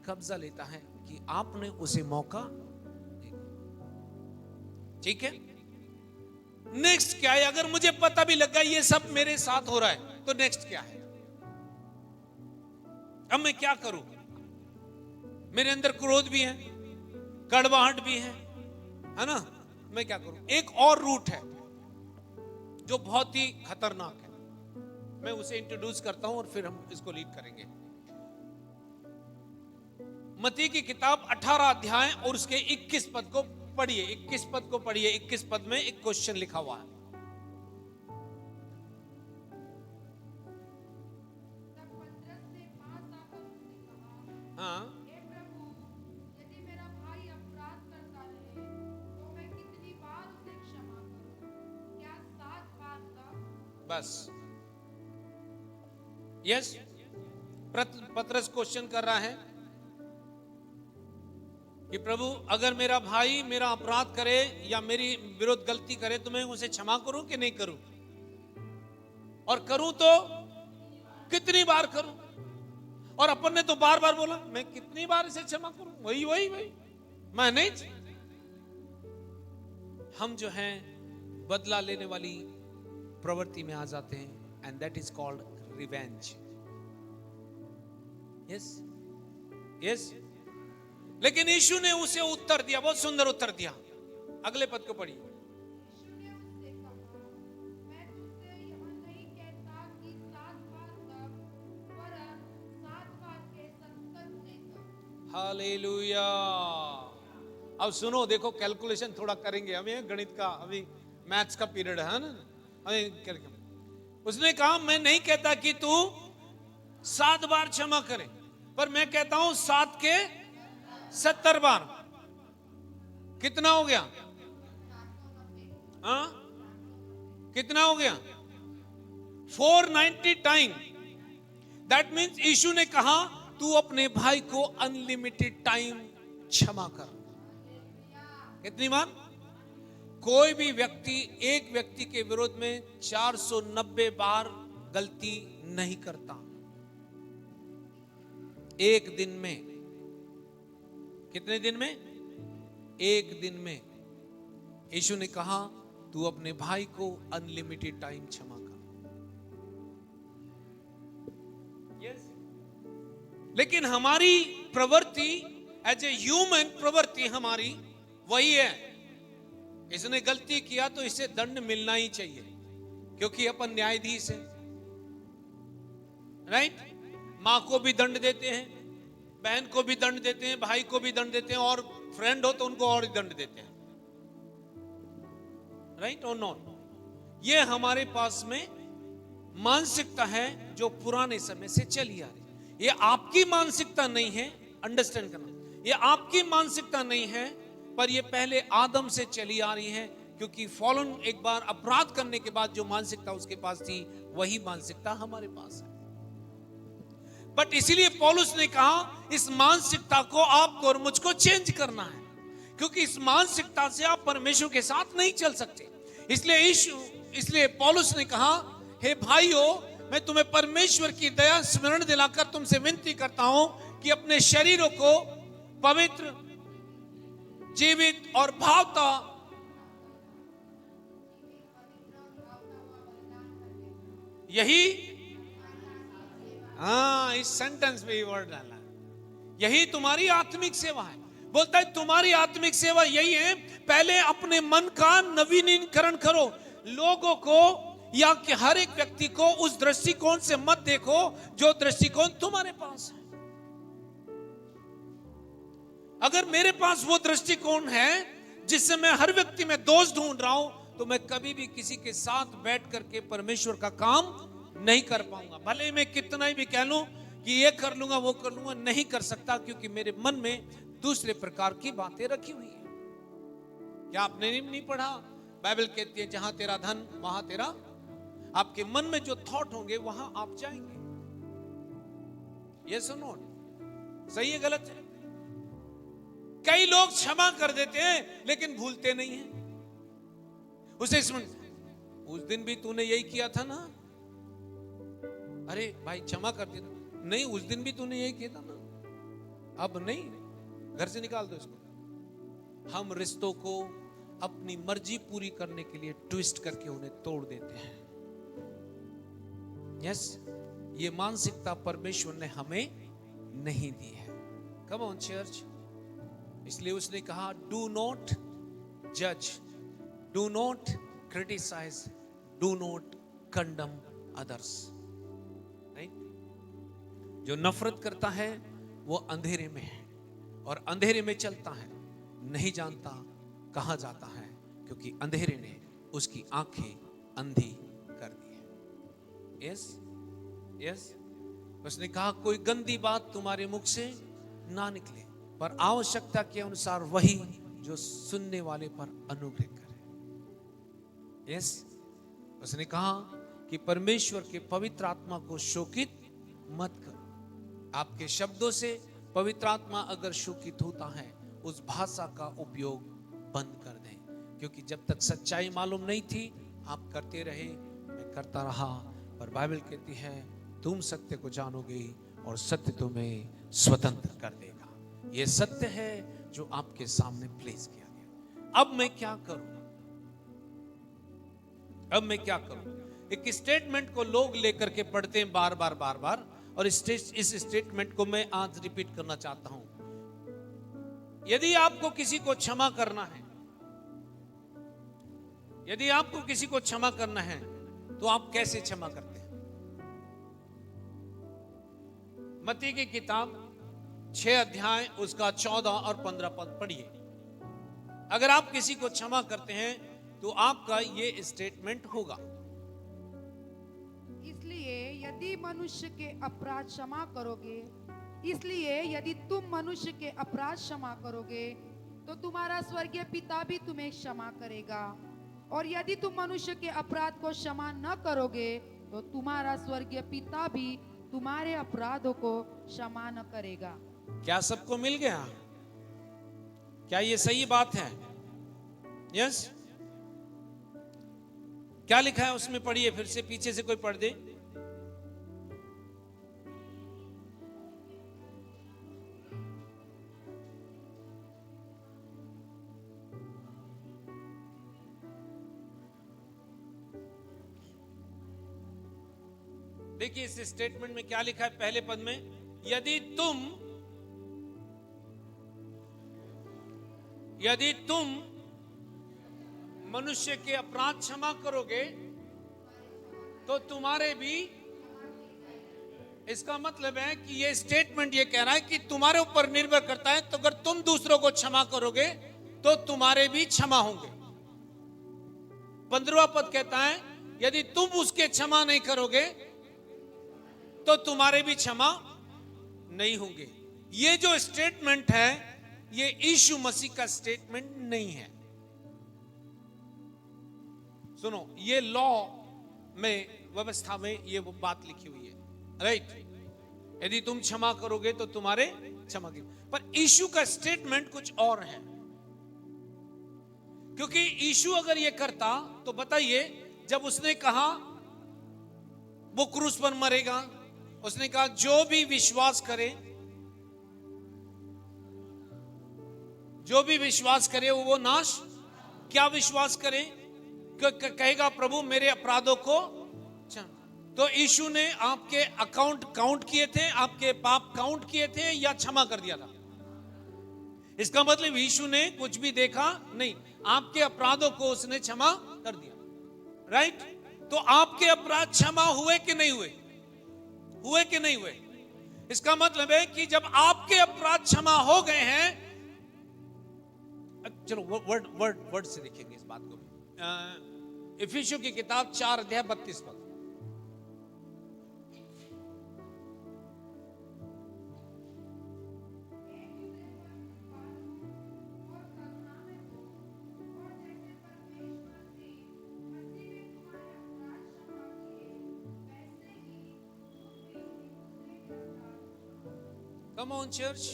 कब्जा लेता है कि आपने उसे मौका दिया। ठीक है, नेक्स्ट क्या है? अगर मुझे पता भी लगा ये सब मेरे साथ हो रहा है तो नेक्स्ट क्या है? अब मैं क्या करूं? मेरे अंदर क्रोध भी है, कड़वाहट भी है ना? मैं क्या करूं? एक और रूट है जो बहुत ही खतरनाक है, मैं उसे इंट्रोड्यूस करता हूं और फिर हम इसको लीड करेंगे। मत्ती की किताब 18 अध्याय और उसके 21 पद को पढ़िए। 21 पद को पढ़िए। 21 पद में एक क्वेश्चन लिखा हुआ है। हाँ, हे प्रभु, यदि मेरा भाई अपराध करता रहे तो मैं कितनी बार उसे क्षमा करूं? क्या 7 बार तक? बस। यस, पतरस क्वेश्चन कर रहा है कि प्रभु अगर मेरा भाई मेरा अपराध करे या मेरी विरुद्ध गलती करे तो मैं उसे क्षमा करूं कि नहीं करूं, और करूं तो कितनी बार करूं? और अपन ने तो बार बार बोला मैं कितनी बार इसे क्षमा करूं, वही वही वही मैं नहीं। हम जो हैं बदला लेने वाली प्रवृत्ति में आ जाते हैं, and that is called revenge. Yes yes. लेकिन यीशु ने उसे उत्तर दिया, बहुत सुंदर उत्तर दिया। अगले पद को पढ़िए। यीशु ने उससे कहा, मैं तुझसे यह नहीं कहता कि 7 बार तक, वरन 7 बार के 70 गुने तक। हालेलुया। अब सुनो, देखो कैलकुलेशन थोड़ा करेंगे, हमें गणित का, अभी मैथ्स का पीरियड है ना, हमें। उसने कहा मैं नहीं कहता कि तू 7 बार क्षमा करे, पर मैं कहता हूं 7 के 70 बार। कितना हो गया? हाँ, कितना हो गया? 490 टाइम। दैट मीन्स यीशु ने कहा तू अपने भाई को अनलिमिटेड टाइम क्षमा कर। कितनी बार? कोई भी व्यक्ति एक व्यक्ति के विरोध में 490 बार गलती नहीं करता एक दिन में। कितने दिन में? एक दिन में। यीशु ने कहा तू अपने भाई को अनलिमिटेड टाइम क्षमा कर। लेकिन हमारी प्रवृत्ति, एज ए ह्यूमन प्रवृत्ति हमारी वही है, इसने गलती किया तो इसे दंड मिलना ही चाहिए, क्योंकि अपन न्यायाधीश है, राइट? मां को भी दंड देते हैं, बहन को भी दंड देते हैं, भाई को भी दंड देते हैं, और फ्रेंड हो तो उनको और दंड देते हैं, राइट और नॉट? ये हमारे पास में मानसिकता है जो पुराने समय से चली आ रही। ये आपकी मानसिकता नहीं है, अंडरस्टैंड करना, ये आपकी मानसिकता नहीं है, पर ये पहले आदम से चली आ रही है, क्योंकि फॉलन एक बार अपराध करने के बाद जो मानसिकता उसके पास थी वही मानसिकता हमारे पास है। बट इसीलिए पौलुस ने कहा इस मानसिकता को आपको और मुझको चेंज करना है, क्योंकि इस मानसिकता से आप परमेश्वर के साथ नहीं चल सकते। इसलिए पौलुस ने कहा हे भाइयों, मैं तुम्हें परमेश्वर की दया स्मरण दिलाकर तुमसे विनती करता हूं कि अपने शरीरों को पवित्र, जीवित और भावता यही, हाँ, इस सेंटेंस में वर्ड डाला, यही तुम्हारी आत्मिक सेवा है। बोलता है तुम्हारी आत्मिक सेवा यही है, पहले अपने मन का नवीनीकरण करो। लोगों को या कि हर एक व्यक्ति को उस दृष्टिकोण से मत देखो जो दृष्टिकोण तुम्हारे पास है। अगर मेरे पास वो दृष्टिकोण है जिससे मैं हर व्यक्ति में दोष ढूंढ रहा हूं, तो मैं कभी भी किसी के साथ बैठ करके परमेश्वर का काम नहीं कर पाऊंगा। भले मैं कितना ही भी कह लूं कि ये कर लूंगा वो कर लूंगा, नहीं कर सकता, क्योंकि मेरे मन में दूसरे प्रकार की बातें रखी हुई है। क्या आपने नहीं पढ़ा? बाइबल कहती है जहां तेरा धन वहां तेरा, आपके मन में जो थॉट होंगे वहां आप जाएंगे। यस और नो? सही है गलत है? कई लोग क्षमा कर देते हैं लेकिन भूलते नहीं हैं। उसे उस दिन भी तूने यही किया था ना, अरे भाई क्षमा कर दिया। नहीं, उस दिन भी तूने यही किया था ना, अब नहीं, घर से निकाल दो इसको। हम रिश्तों को अपनी मर्जी पूरी करने के लिए ट्विस्ट करके उन्हें तोड़ देते हैं। यस, ये मानसिकता परमेश्वर ने हमें नहीं दी है। Come on church. इसलिए उसने कहा डू नॉट जज, do not criticise, do not condemn others. Right? जो नफरत करता है वो अंधेरे में है और अंधेरे में चलता है, नहीं जानता कहां जाता है, क्योंकि अंधेरे ने उसकी आंखें अंधी कर दी है। Yes yes. उसने कहा कोई गंदी बात तुम्हारे मुख से ना निकले, पर आवश्यकता के अनुसार वही जो सुनने वाले पर अनुग्रह करे। यस। उसने कहा कि परमेश्वर के पवित्र आत्मा को शोकित मत करो। आपके शब्दों से पवित्र आत्मा अगर शोकित होता है, उस भाषा का उपयोग बंद कर दें, क्योंकि जब तक सच्चाई मालूम नहीं थी आप करते रहे, मैं करता रहा। पर बाइबल कहती है तुम सत्य को जानोगे और सत्य तुम्हें स्वतंत्र कर देगा। यह सत्य है जो आपके सामने प्लेस किया गया। अब मैं क्या करूं? अब मैं क्या करूं? एक स्टेटमेंट को लोग लेकर के पढ़ते हैं बार बार बार बार, और इस स्टेटमेंट को मैं आज रिपीट करना चाहता हूं। यदि आपको किसी को क्षमा करना है, यदि आपको किसी को क्षमा करना है, तो आप कैसे क्षमा करते हैं? मत्ती की किताब 6 अध्याय उसका 14 और 15 पद पढ़िए। अगर आप किसी को क्षमा करते हैं तो आपका ये स्टेटमेंट होगा। इसलिए यदि मनुष्य के अपराध क्षमा करोगे, इसलिए यदि तुम मनुष्य के अपराध क्षमा करोगे तो तुम्हारा स्वर्गीय पिता भी तुम्हें क्षमा करेगा, और यदि तुम मनुष्य के अपराध को क्षमा न करोगे तो तुम्हारा स्वर्गीय पिता भी तुम्हारे अपराधों को क्षमा न करेगा। क्या सबको मिल गया? क्या ये सही बात है? यस। क्या लिखा है उसमें पढ़िए, फिर से पीछे से कोई पढ़ दे। देखिए इस स्टेटमेंट में क्या लिखा है पहले पद में, यदि तुम मनुष्य के अपराध क्षमा करोगे तो तुम्हारे भी, इसका मतलब है कि ये स्टेटमेंट ये कह रहा है कि तुम्हारे ऊपर निर्भर करता है, तो अगर तुम दूसरों को क्षमा करोगे तो तुम्हारे भी क्षमा होंगे। 15वां पद कहता है यदि तुम उसके क्षमा नहीं करोगे तो तुम्हारे भी क्षमा नहीं होंगे। ये जो स्टेटमेंट है ये यीशु मसीह का स्टेटमेंट नहीं है। सुनो, ये लॉ में, व्यवस्था में ये वो बात लिखी हुई है, राइट? यदि तुम क्षमा करोगे तो तुम्हारे क्षमा की, पर यीशु का स्टेटमेंट कुछ और है। क्योंकि यीशु अगर ये करता तो बताइए, जब उसने कहा वो क्रूस पर मरेगा, उसने कहा जो भी विश्वास करे, जो भी विश्वास करे वो नाश, क्या विश्वास करे? कहेगा प्रभु मेरे अपराधों को, तो यीशु ने आपके अकाउंट काउंट किए थे, आपके पाप काउंट किए थे या क्षमा कर दिया था? इसका मतलब यीशु ने कुछ भी देखा नहीं, आपके अपराधों को उसने क्षमा कर दिया, राइट? तो आपके अपराध क्षमा हुए कि नहीं हुए? हुए कि नहीं हुए? इसका मतलब है कि जब आपके अपराध क्षमा हो गए हैं, चलो वर्ड से देखेंगे इस बात को। इफिसियों की किताब 4 अध्याय 32 पद। Come on, church.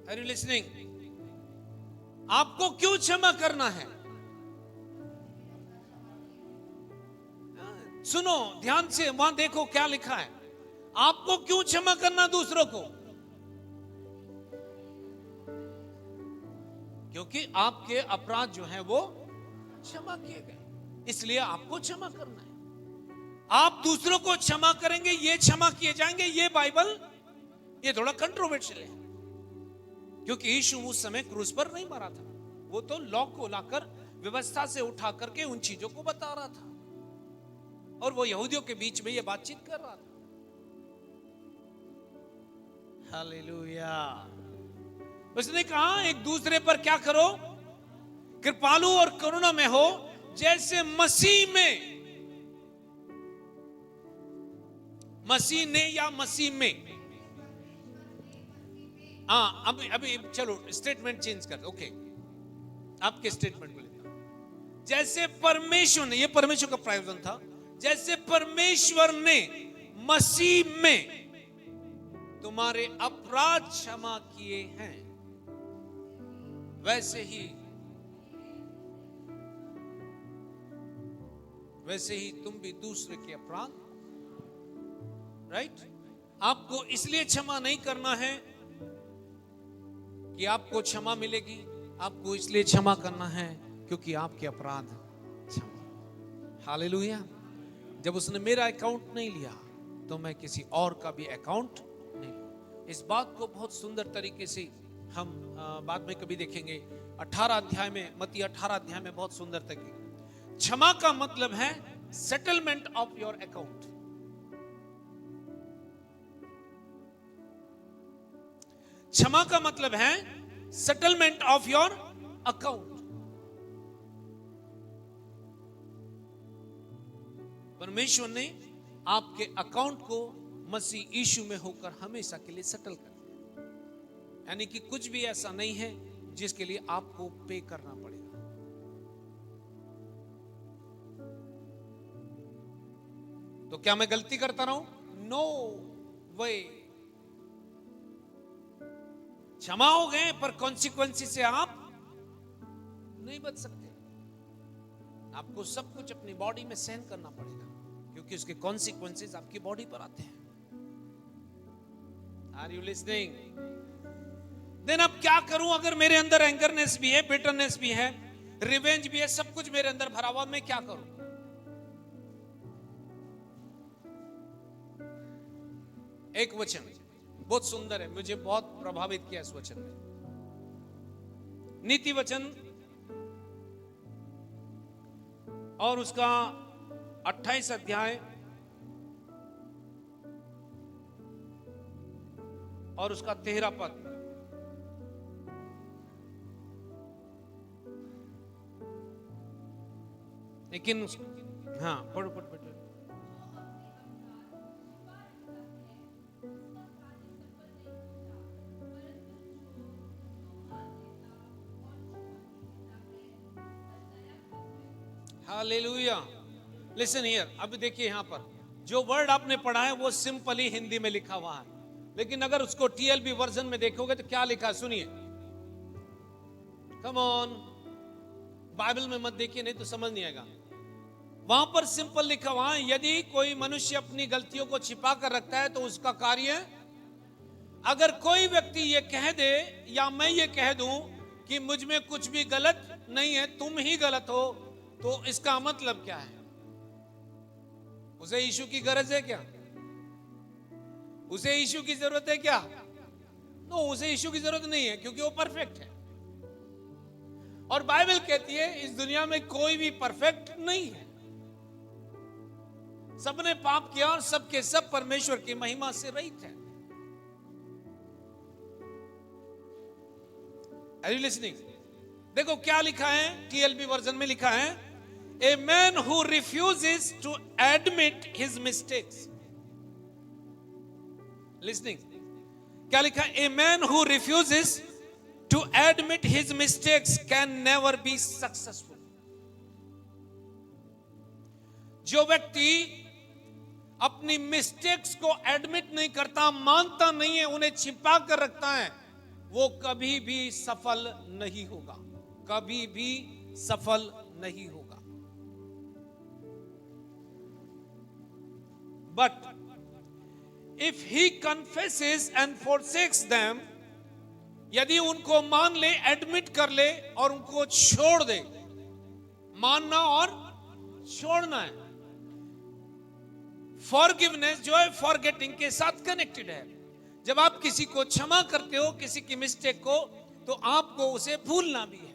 Are you listening? आपको क्यों क्षमा करना है? सुनो ध्यान से, वहां देखो क्या लिखा है. आपको क्यों क्षमा करना दूसरों को? क्योंकि आपके अपराध जो है वो क्षमा किए गए, इसलिए आपको क्षमा करना है. आप दूसरों को क्षमा करेंगे, ये क्षमा किए जाएंगे, ये बाइबल ये थोड़ा कंट्रोवर्शियल है. क्योंकि यीशु उस समय क्रूस पर नहीं मरा था, वो तो लॉ को लाकर व्यवस्था से उठा करके उन चीजों को बता रहा था, और वो यहूदियों के बीच में ये बातचीत कर रहा था. हालेलुया. उसने कहा एक दूसरे पर क्या करो, कृपालु और करुणा में हो, जैसे मसीह ने या मसीह में. हाँ, अभी चलो स्टेटमेंट चेंज कर. ओके, आपके स्टेटमेंट को लेता हूं. जैसे परमेश्वर ने, ये परमेश्वर का प्रावधान था, जैसे परमेश्वर ने मसीह में तुम्हारे अपराध क्षमा किए हैं, वैसे ही तुम भी दूसरे के अपराध. राइट? आपको इसलिए क्षमा नहीं करना है कि आपको क्षमा मिलेगी, आपको इसलिए क्षमा करना है क्योंकि आपके अपराध क्षमा. हालेलुया. जब उसने मेरा अकाउंट नहीं लिया तो मैं किसी और का भी अकाउंट नहीं. इस बात को बहुत सुंदर तरीके से हम बाद में कभी देखेंगे. 18 अध्याय में, मत्ती 18 अध्याय में बहुत सुंदर तरीके. क्षमा का मतलब है सेटलमेंट ऑफ योर अकाउंट. क्षमा का मतलब है सेटलमेंट ऑफ योर अकाउंट. परमेश्वर ने आपके अकाउंट को मसीह यीशु में होकर हमेशा के लिए सेटल कर दिया. यानी कि कुछ भी ऐसा नहीं है जिसके लिए आपको पे करना पड़ेगा. तो क्या मैं गलती करता रहूं? नो वे. क्षमा हो गए पर कॉन्सिक्वेंसेस से आप नहीं बच सकते. आपको सब कुछ अपनी बॉडी में सहन करना पड़ेगा, क्योंकि उसके कॉन्सिक्वेंसेस आपकी बॉडी पर आते हैं. Are you listening? देन अब क्या करूं अगर मेरे अंदर एंगरनेस भी है, बिटरनेस भी है, रिवेंज भी है, सब कुछ मेरे अंदर भरा हुआ, मैं क्या करूं? एक वचन बहुत सुंदर है, मुझे बहुत प्रभावित किया इस वचन ने. नीति वचन और उसका 28 अध्याय और उसका 13 पद. लेकिन हाँ, पढ़ो. हालेलुया. Listen here. अब देखिए यहां पर जो वर्ड आपने पढ़ा है वो सिंपली हिंदी में लिखा हुआ है, लेकिन अगर उसको टीएलबी वर्जन में देखोगे तो क्या लिखा है सुनिए. कम ऑन, बाइबल में मत देखिए नहीं तो समझ नहीं आएगा. वहां पर सिंपल लिखा हुआ है, यदि कोई मनुष्य अपनी गलतियों को छिपा कर रखता है तो उसका कार्य, अगर कोई व्यक्ति ये कह दे या मैं ये कह दूं कि मुझ में कुछ भी गलत नहीं है, तुम ही गलत हो, तो इसका मतलब क्या है? उसे यीशु की गरज है क्या? उसे यीशु की जरूरत है क्या? नो, उसे यीशु की जरूरत नहीं है, क्योंकि वो परफेक्ट है. और बाइबल कहती है इस दुनिया में कोई भी परफेक्ट नहीं है. सबने पाप किया और सबके सब परमेश्वर की महिमा से रहित है. Are you listening? देखो क्या लिखा है, टीएलबी वर्जन में लिखा है, a man who refuses to admit his mistakes. Listening? क्या लिखा है? A man who refuses to admit his mistakes can never be successful. जो व्यक्ति अपनी मिस्टेक्स को एडमिट नहीं करता, मानता नहीं है, उन्हें छिपा कर रखता है, वो कभी भी सफल नहीं होगा, कभी भी सफल नहीं होगा। But if he confesses and forsakes them, यदि उनको मान ले, एडमिट कर ले और उनको छोड़ दे, मानना और छोड़ना है। फॉरगिवनेस जो है फॉरगेटिंग के साथ कनेक्टेड है। जब आप किसी को क्षमा करते हो, किसी की मिस्टेक को, तो आपको उसे भूलना भी है।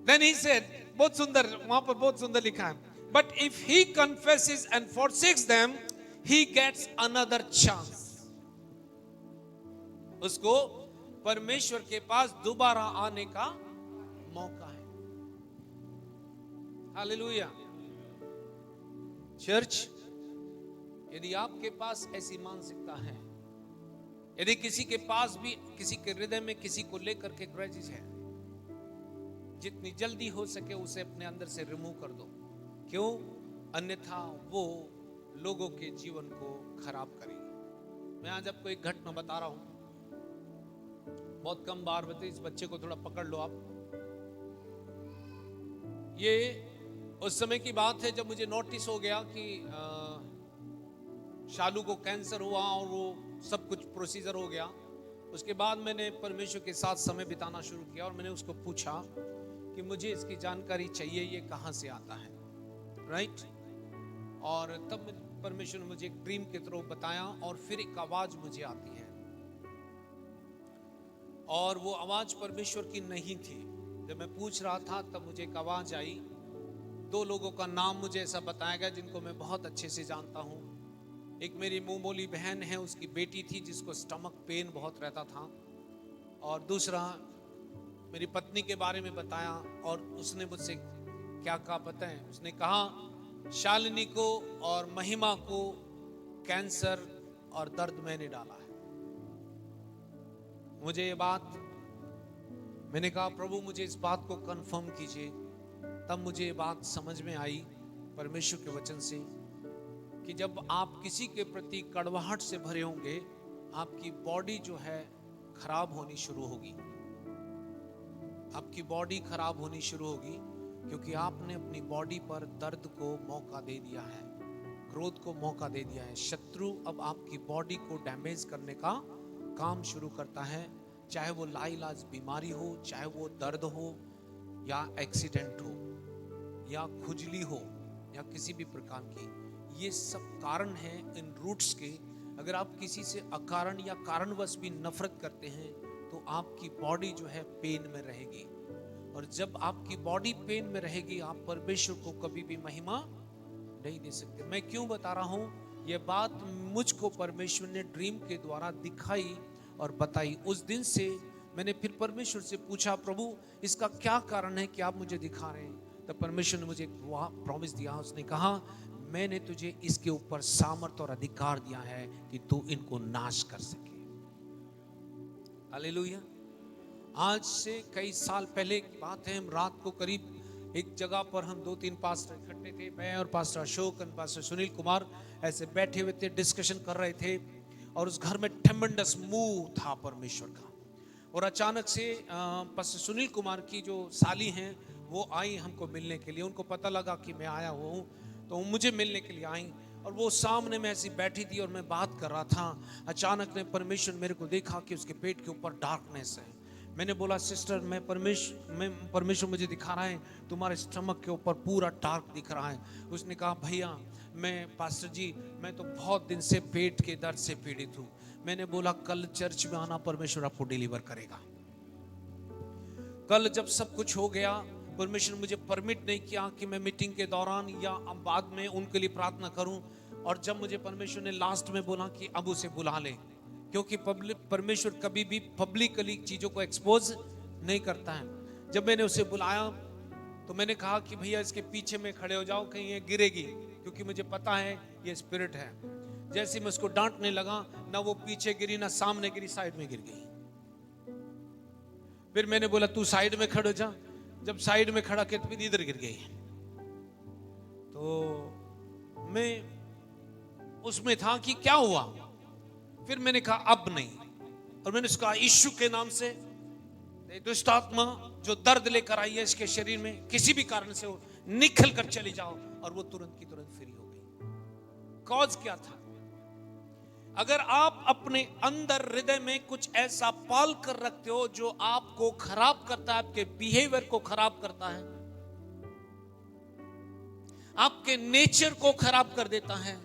Then he said, बहुत सुंदर, वहां पर बहुत सुंदर लिखा है, but if he confesses and forsakes them, he gets another chance. उसको परमेश्वर के पास दोबारा आने का मौका है। हालेलुया। चर्च, यदि आपके पास ऐसी मानसिकता है, यदि किसी के पास भी, किसी के हृदय में किसी को लेकर के ग्रजेस है, जितनी जल्दी हो सके उसे अपने अंदर से रिमूव कर दो। क्यों? अन्यथा वो लोगों के जीवन को खराब करेगी। मैं आज आपको एक घटना बता रहा हूं, बहुत कम बार बताइए, इस बच्चे को थोड़ा पकड़ लो आप। ये उस समय की बात है जब मुझे नोटिस हो गया कि शालू को कैंसर हुआ और वो सब कुछ प्रोसीजर हो गया। उसके बाद मैंने परमेश्वर के साथ समय बिताना शुरू किया और मैंने उसको पूछा कि मुझे इसकी जानकारी चाहिए, ये कहां से आता है, राइट? और तब परमेश्वर ने मुझे एक ड्रीम के थ्रू बताया और फिर एक आवाज मुझे आती है, और वो आवाज परमेश्वर की नहीं थी। जब मैं पूछ रहा था तब मुझे एक आवाज आई। दो लोगों का नाम मुझे ऐसा बताया गया जिनको मैं बहुत अच्छे से जानता हूँ। एक मेरी मुंह बोली बहन है, उसकी बेटी थी जिसको स्टमक पेन बहुत रहता था, और दूसरा मेरी पत्नी के बारे में बताया। और उसने मुझसे क्या कहा पता है? उसने कहा शालिनी को और महिमा को कैंसर और दर्द मैंने डाला है। मुझे ये बात, मैंने कहा प्रभु मुझे इस बात को कंफर्म कीजिए। तब मुझे ये बात समझ में आई परमेश्वर के वचन से कि जब आप किसी के प्रति कड़वाहट से भरे होंगे, आपकी बॉडी जो है खराब होनी शुरू होगी। आपकी बॉडी खराब होनी शुरू होगी क्योंकि आपने अपनी बॉडी पर दर्द को मौका दे दिया है, क्रोध को मौका दे दिया है। शत्रु अब आपकी बॉडी को डैमेज करने का काम शुरू करता है, चाहे वो लाइलाज बीमारी हो, चाहे वो दर्द हो या एक्सीडेंट हो या खुजली हो या किसी भी प्रकार की। ये सब कारण है इन रूट्स के। अगर आप किसी से अकारण या कारणवश भी नफरत करते हैं तो आपकी बॉडी जो है पेन में रहेगी, और जब आपकी बॉडी पेन में रहेगी आप परमेश्वर को कभी भी महिमा नहीं दे सकते। मैं क्यों बता रहा हूं? यह बात मुझको परमेश्वर ने ड्रीम के द्वारा दिखाई और बताई। उस दिन से मैंने फिर परमेश्वर से पूछा प्रभु इसका क्या कारण है कि आप मुझे दिखा रहे हैं? तब परमेश्वर ने मुझे एक प्रॉमिस दिया। उसने कहा मैंने तुझे इसके ऊपर सामर्थ और अधिकार दिया है कि तू इनको नाश कर सके। हालेलुया। आज से कई साल पहले की बात है, हम रात को करीब एक जगह पर हम 2-3 पास्टर इकट्ठे थे, मैं और पास्टर अशोक और पास्टर सुनील कुमार ऐसे बैठे हुए थे, डिस्कशन कर रहे थे, और उस घर में ट्रेमेंडस मूव था परमेश्वर का। और अचानक से पास्टर सुनील कुमार की जो साली हैं वो आई हमको मिलने के लिए। उनको पता लगा कि मैं आया हुआ हूँ तो वो मुझे मिलने के लिए आई, और वो सामने में ऐसी बैठी थी और मैं बात कर रहा था। अचानक ने परमेश्वर मेरे को देखा कि उसके पेट के ऊपर डार्कनेस है। मैंने बोला सिस्टर मैं परमेश्वर मुझे दिखा रहा है तुम्हारे स्टमक के ऊपर पूरा डार्क दिख रहा है। उसने कहा भैया मैं पास्टर जी मैं तो बहुत दिन से पेट के दर्द से पीड़ित हूँ। मैंने बोला कल चर्च में आना, परमेश्वर आपको डिलीवर करेगा। कल जब सब कुछ हो गया, परमेश्वर मुझे परमिट नहीं किया कि मैं मीटिंग के दौरान या बाद में उनके लिए प्रार्थना करूं। और जब मुझे परमेश्वर ने लास्ट में बोला कि अब उसे बुला ले, क्योंकि परमेश्वर कभी भी पब्लिकली चीजों को एक्सपोज नहीं करता है। जब मैंने उसे बुलाया तो मैंने कहा कि भैया इसके पीछे में खड़े हो जाओ, कहीं ये गिरेगी, क्योंकि मुझे पता है ये स्पिरिट है। जैसे मैं उसको डांटने लगा, ना वो पीछे गिरी ना सामने गिरी, साइड में गिर गई। फिर मैंने बोला तू साइड में खड़े हो जा। जब साइड में खड़ा किया तो फिर इधर गिर गई। तो मैं उसमें था कि क्या हुआ। फिर मैंने कहा अब नहीं, और मैंने उसका यीशु के नाम से दुष्ट आत्मा जो दर्द लेकर आई है इसके शरीर में, किसी भी कारण से हो निकल कर चली जाओ। और वो तुरंत की तुरंत फ्री हो गई। कॉज क्या था? अगर आप अपने अंदर हृदय में कुछ ऐसा पाल कर रखते हो जो आपको खराब करता है, आपके बिहेवियर को खराब करता है, आपके नेचर को खराब कर देता है,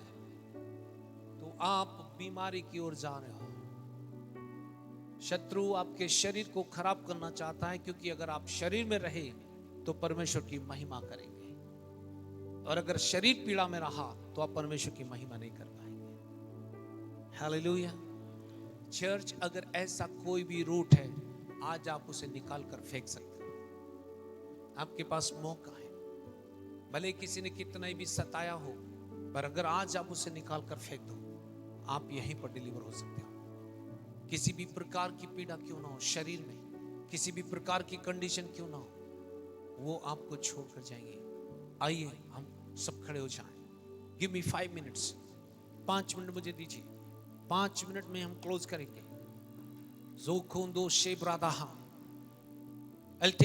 तो आप बीमारी की ओर जा रहे हो। शत्रु आपके शरीर को खराब करना चाहता है, क्योंकि अगर आप शरीर में रहे तो परमेश्वर की महिमा करेंगे, और अगर शरीर पीड़ा में रहा तो आप परमेश्वर की महिमा नहीं कर पाएंगे। हालेलुया। चर्च, अगर ऐसा कोई भी रूट है, आज आप उसे निकाल कर फेंक सकते हैं। आपके पास मौका है, भले किसी ने कितना भी सताया हो, पर अगर आज आप उसे निकाल कर फेंक दो, आप यहीं पर डिलीवर हो सकते हो। किसी भी प्रकार की पीड़ा क्यों ना हो शरीर में, किसी भी प्रकार की कंडीशन क्यों ना हो, वो आपको छोड़कर जाएंगे। आइए हम सब खड़े हो जाएं। गिव मी 5 मिनट्स, 5 मिनट मुझे दीजिए। 5 मिनट में हम क्लोज करेंगे। जो खून दो शेबरादा